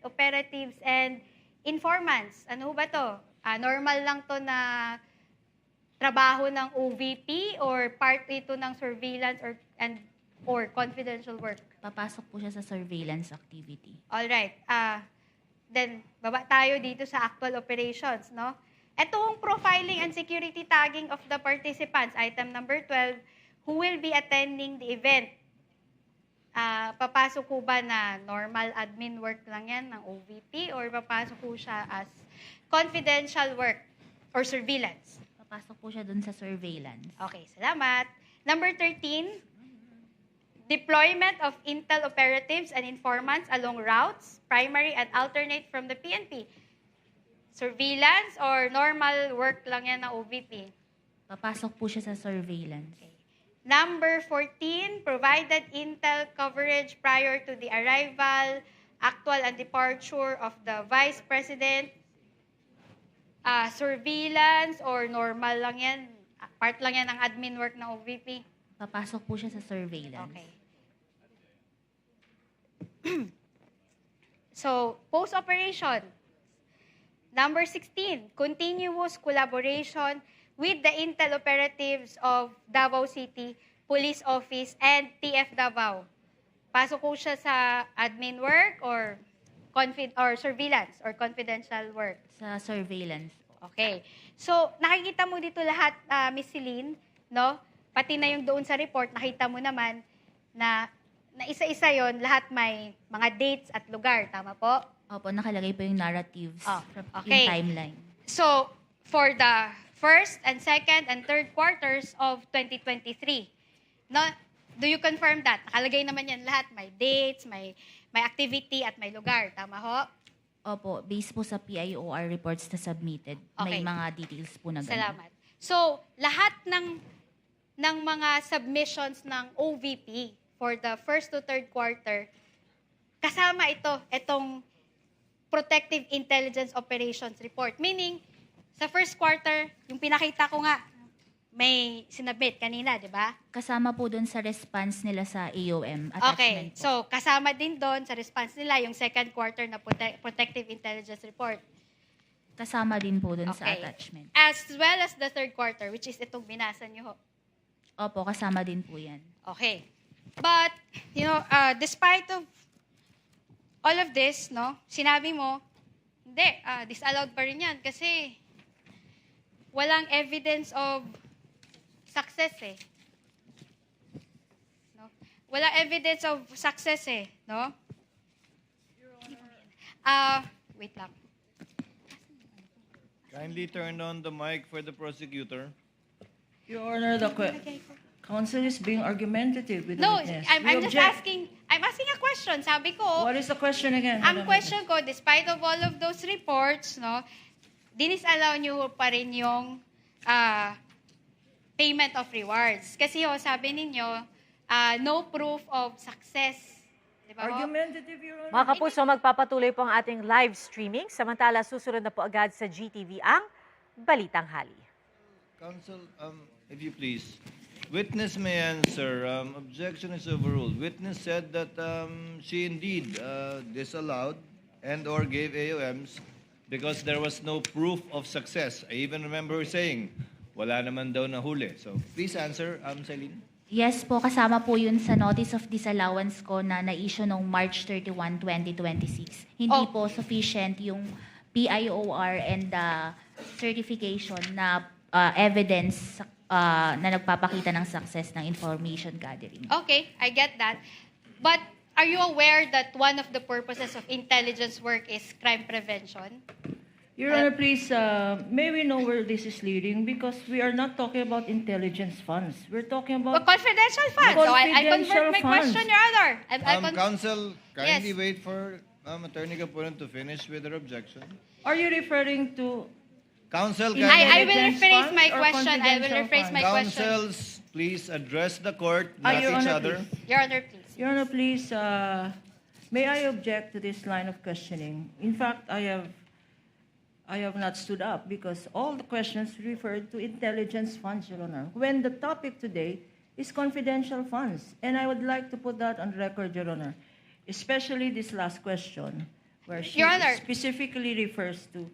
operatives and informants. Ano ba to? Normal lang to na trabaho ng OVP or part ito ng surveillance or confidential work? Papasok po siya sa surveillance activity. Alright. Then, baba tayo dito sa actual operations, no? Itong profiling and security tagging of the participants, item number 12, who will be attending the event. Papasok po ba na normal admin work lang yan ng OVP or papasok po siya as confidential work or surveillance? Papasok po siya dun sa surveillance. Okay, salamat. Number 13, deployment of Intel operatives and informants along routes, primary and alternate from the PNP. Surveillance or normal work lang yan ng OVP? Papasok po siya sa surveillance. Okay. Number 14, provided Intel coverage prior to the arrival, actual and departure of the Vice President. Surveillance or normal lang yan? Part lang yan ng admin work ng OVP? Papasok po siya sa surveillance. Okay. So, post-operation. Number 16, continuous collaboration with the Intel operatives of Davao City Police Office and TF Davao. Pasok po siya sa admin work or surveillance or confidential work? Sa surveillance. Okay. So, nakikita mo dito lahat, Miss Celine, no? Pati na yung doon sa report, nakita mo naman na isa-isa yon, lahat may mga dates at lugar. Tama po? Opo, nakalagay po yung narratives, okay. yung timeline. So, for the first and second and third quarters of 2023, no? Do you confirm that? Nakalagay naman yan lahat. May dates, may activity, at may lugar. Tama ho? Opo, based po sa PIOR reports na submitted, Okay. may mga details po na ganun. Salamat. So, lahat ng mga submissions ng OVP for the first to third quarter, kasama itong Protective Intelligence Operations Report. Meaning, sa first quarter, yung pinakita ko nga, may sinabit kanina, di ba? Kasama po doon sa response nila sa AOM Okay. attachment po. So, kasama din doon sa response nila yung second quarter na Protective Intelligence Report. Kasama din po doon sa Okay. attachment. As well as the third quarter, which is itong binasa nyo ho. Opo, kasama din po yan. Okay. But, despite of all of this, no, sinabi mo, hindi, disallowed pa rin yan kasi walang evidence of success eh. No? Walang evidence of success eh, no? Wait lang. Kindly turn on the mic for the prosecutor. Your Honor, the counsel is being argumentative with the No, witness. I'm You just object. I'm asking a question. Sabi ko, What is the question again? ang Madam question ko, despite of all of those reports, no, dinisallow nyo pa rin yung payment of rewards. Kasi sabi ninyo, no proof of success. Di ba ho? Argumentative, Your Honor. Mga kapuso, magpapatuloy po ang ating live streaming. Samantala, susunod na po agad sa GTV ang Balitang Hali. Counsel, if you please, Witness may answer. Objection is overruled. Witness said that she indeed disallowed and or gave AOMs because there was no proof of success. I even remember her saying, wala naman daw nahuli. So please answer, Celine. Yes po, kasama po yun sa notice of disallowance ko na na-issue noong March 31, 2026. Hindi Oh. po sufficient yung PIOR and the certification na evidence na nagpapakita ng success ng information gathering. Okay, I get that. But are you aware that one of the purposes of intelligence work is crime prevention? Your Honor, please, may we know where this is leading? Because we are not talking about intelligence funds. We're talking Well, about... confidential funds. So I convert Confidential my funds. question, Your Honor. Counsel, kindly Yes. wait for Attorney Capunan to finish with her objection. Are you referring to... Counsel, In- I will Intelligence rephrase funds my or question. I will confidential rephrase my question. Counsels, please address the court, not Your each Honor, other. please. Your Honor, please. Your Honor, please, may I object to this line of questioning? In fact, I have not stood up because all the questions referred to intelligence funds, Your Honor, when the topic today is confidential funds. And I would like to put that on record, Your Honor, especially this last question, where she Your Honor. specifically refers to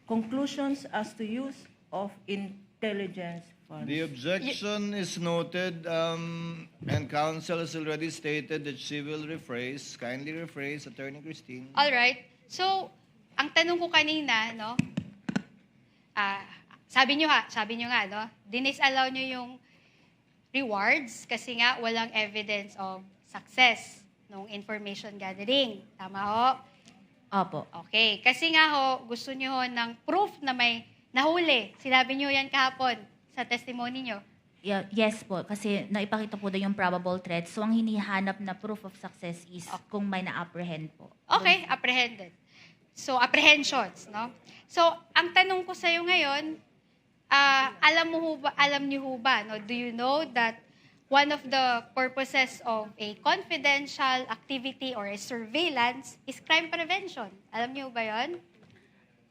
conclusions as to use of intelligence funds. The objection is noted, and counsel has already stated that she will rephrase. Kindly rephrase, Attorney Christine. All right. So, ang tanong ko kanina, no? Sabi nyo nga, no? Dinisallow nyo yung rewards kasi nga walang evidence of success ng information gathering. Tama ho? Opo. Okay. Kasi nga ho, gusto nyo ho ng proof na may nahuli. Sinabi nyo yan kahapon sa testimony nyo. Yes po, kasi naipakita po doon yung probable threat. So, ang hinihanap na proof of success is kung may na-apprehend po. Okay, apprehended. So, apprehensions, no? So, ang tanong ko sa'yo ngayon, alam niyo ho ba, no? Do you know that one of the purposes of a confidential activity or a surveillance is crime prevention? Alam niyo ba yon?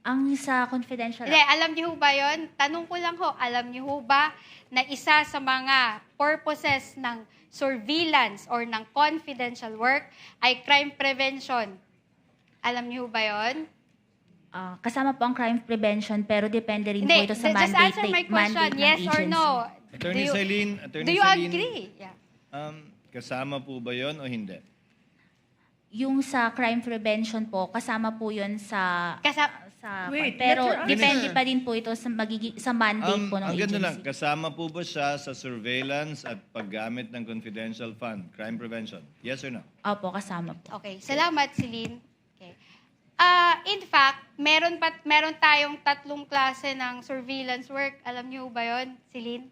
Ang sa confidential... Hindi, alam niyo ho ba yon? Tanong ko lang ho, alam niyo ho ba na isa sa mga purposes ng surveillance or ng confidential work ay crime prevention? Alam niyo ho ba yon? kasama po ang crime prevention, pero depende rin po Hindi, ito sa just mandate, answer my question, mandate ng yes or agency. no. Attorney Celine, Do you agree? Yeah. Kasama po ba yon o hindi? Yung sa crime prevention po, kasama po yun sa... Wait, pero let her answer. depende pa din po ito sa, sa mandate po ng Ang agency. ganda lang, kasama po ba siya sa surveillance at paggamit ng confidential fund, crime prevention? Yes or no? Opo, kasama po. Okay, salamat, Celine. Okay. In fact, meron tayong 3 klase ng surveillance work. Alam niyo ba yon, Celine?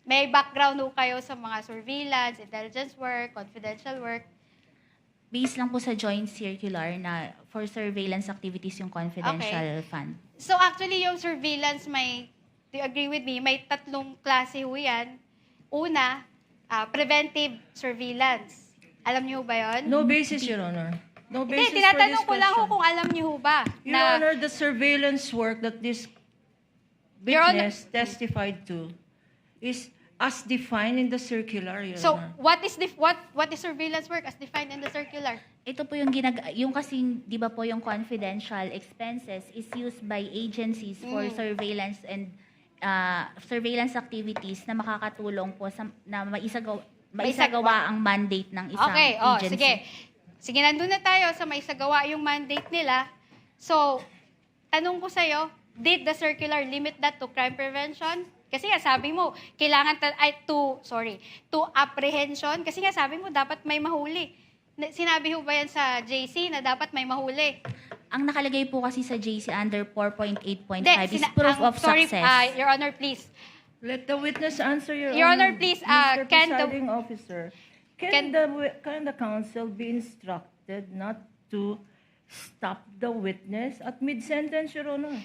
May background ho kayo sa mga surveillance, intelligence work, confidential work. Based lang po sa joint circular na for surveillance activities yung confidential fund. So actually, yung surveillance do you agree with me, may 3 klase ho yan. Una, preventive surveillance. Alam niyo ba yon? No basis, Your Honor. No basis Hindi, tinatanong for ko this lang ho question. kung alam niyo ho ba. Your Honor, the surveillance work that this Your Honor- witness testified to is as defined in the circular, Your So, Honor. what is surveillance work as defined in the circular? Ito po yung yung kasing, di ba po yung confidential expenses is used by agencies for surveillance and surveillance activities na makakatulong po sa, na maisagawa ang mandate ng isang Okay, agency. sige. Sige, nandun na tayo sa maisagawa yung mandate nila. So, tanong ko sa'yo, did the circular limit that to crime prevention? Kasi nga sabi mo, kailangan to apprehension. Kasi nga sabi mo, dapat may mahuli. Sinabi ho ba yan sa JC na dapat may mahuli? Ang nakalagay po kasi sa JC under 4.8.5 Hindi, is proof of sorry, success. Your Honor, please. Let the witness answer, Your Your Honor. Honor, please, Mr. can the- Presiding Officer, can- can the counsel be instructed not to stop the witness at mid-sentence, Your Honor?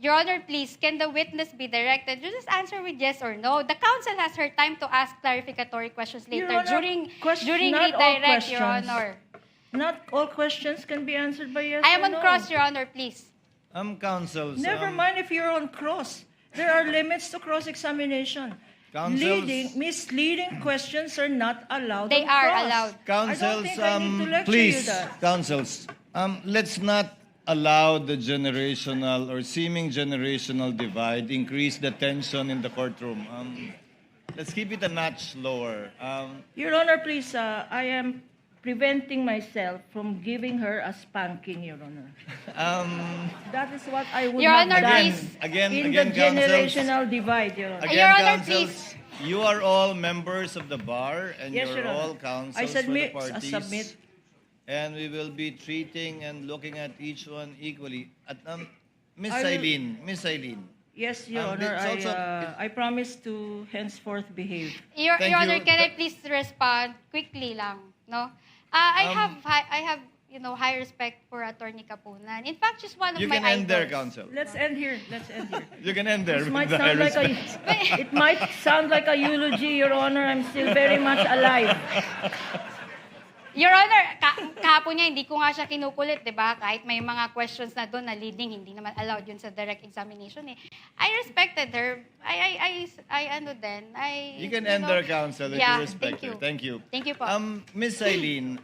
Your Honor, please, can the witness be directed? You just answer with yes or no. The counsel has her time to ask clarificatory questions later Your Honor, during not all redirect, Your questions. Honor. Not all questions can be answered by yes I am or on no. cross, Your Honor, please. Counsels. Never mind if you're on cross. There are limits to cross-examination. Misleading questions are not allowed. They on are cross. allowed. I don't Councils, think I need to lecture you please, that. councils, let's not allow the generational or seeming generational divide increase the tension in the courtroom. Let's keep it a notch lower. Your Honor, please, I am preventing myself from giving her a spanking, Your Honor. That is what I would Your have Honor, done please. Again, in again, the councils. generational divide, Your Honor. Again, Your Honor, councils, you are all members of the bar and Yes, you're Your Honor. all councils I submit, for the I parties. submit. And we will be treating and looking at each one equally. At Miss I will- Eileen. Yes, Your Um, Honor, it's also- I promise to henceforth behave. Your Thank Honor, you. can I please respond quickly lang, no? I have high respect for Attorney Kapunan. In fact, she's one of You my can end there, idols. council. Let's end here. You can end there. This with might the sound high like respect. it might sound like a eulogy, Your Honor. I'm still very much alive. Your Honor, kahapon niya, hindi ko nga siya kinukulit, di ba? Kahit may mga questions na doon na leading, hindi naman allowed yun sa direct examination eh. I respected her. You can end there, council, if Yeah, you respect thank you. her. Thank you. Thank you po. Miss Eileen,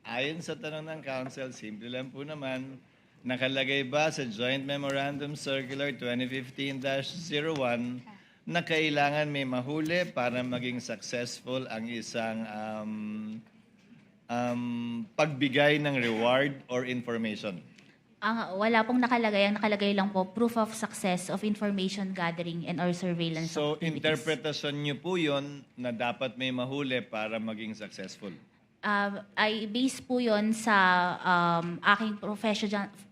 ayon sa tanong ng council, simple lang po naman, nakalagay ba sa Joint Memorandum Circular 2015-01 na kailangan may mahuli para maging successful ang isang pagbigay ng reward or information? Wala pong nakalagay. Ang nakalagay lang po, proof of success of information gathering and or surveillance So, activities. interpretasyon niyo po yun na dapat may mahuli para maging successful. I base po yon sa aking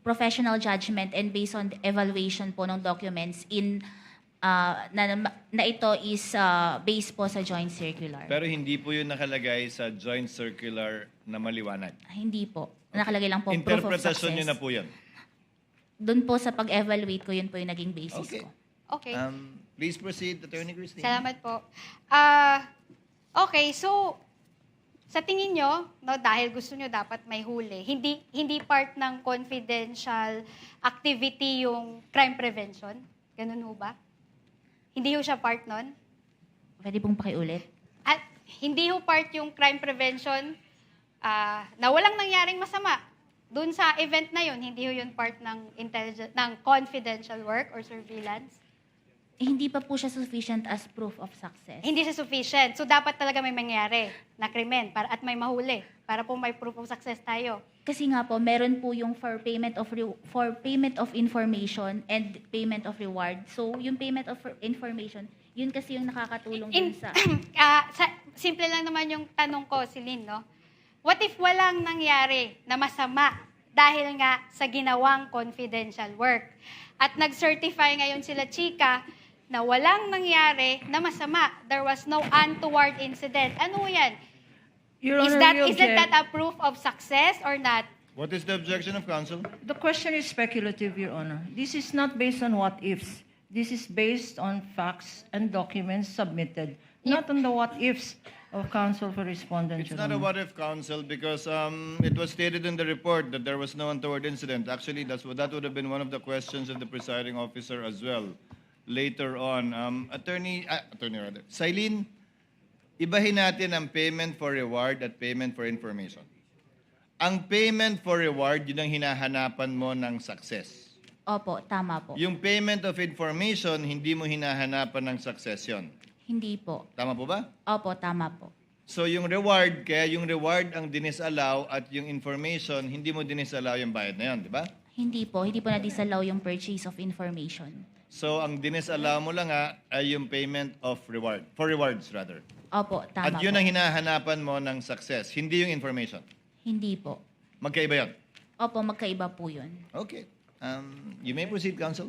professional judgment and based on the evaluation po ng documents na ito is based po sa joint circular. Pero hindi po yun nakalagay sa joint circular na maliwanag. Hindi po. Nakalagay lang po proof of success. Interpretasyon niyo na po yun. Doon po sa pag-evaluate ko, yun po yung naging basis Okay. ko. Okay. Please proceed, Attorney Christine. Salamat po. Okay, so sa tingin nyo, no, dahil gusto nyo dapat may huli, hindi part ng confidential activity yung crime prevention? Ganun ho ba? Hindi ho siya part nun? Pwede pong pakiulit? At hindi ho part yung crime prevention na walang nangyaring masama. Doon sa event na yun, hindi ho yun part ng confidential work or surveillance? Hindi pa po siya sufficient as proof of success. Hindi siya sufficient. So, dapat talaga may mangyari na krimen at may mahuli para po may proof of success tayo. Kasi nga po, meron po yung for payment of information and payment of reward. So, yung payment of information, yun kasi yung nakakatulong dun sa... Simple lang naman yung tanong ko, Celine, no? What if walang nangyari na masama dahil nga sa ginawang confidential work? At nag-certify ngayon sila, Chika, na walang nangyari na masama. There was no untoward incident. Ano yan? Your Is Honor, we isn't object. that a proof of success or not? What is the objection of counsel? The question is speculative, Your Honor. This is not based on what ifs. This is based on facts and documents submitted, not on the what ifs of counsel for respondent. It's Your not a Honor. what-if counsel because it was stated in the report that there was no untoward incident. Actually, that would have been one of the questions of the presiding officer as well later on. Attorney Silene, ibahin natin ang payment for reward at payment for information. Ang payment for reward, yun ang hinahanapan mo ng success. Opo, tama po. Yung payment of information, hindi mo hinahanapan ng success yun. Hindi po. Tama po ba? Opo, tama po. So yung reward, kaya yung reward ang dinisallow at yung information, hindi mo dinisallow yung bayad na yun, di ba? Hindi po na-disallow yung purchase of information. So ang dinisallow mo lang ay yung payment of reward, for rewards rather. Opo, tama At yun po. ang hinahanapan mo ng success, hindi yung information. Hindi po. Magkaiba yun. Opo, magkaiba po yun. Okay. You may proceed, counsel.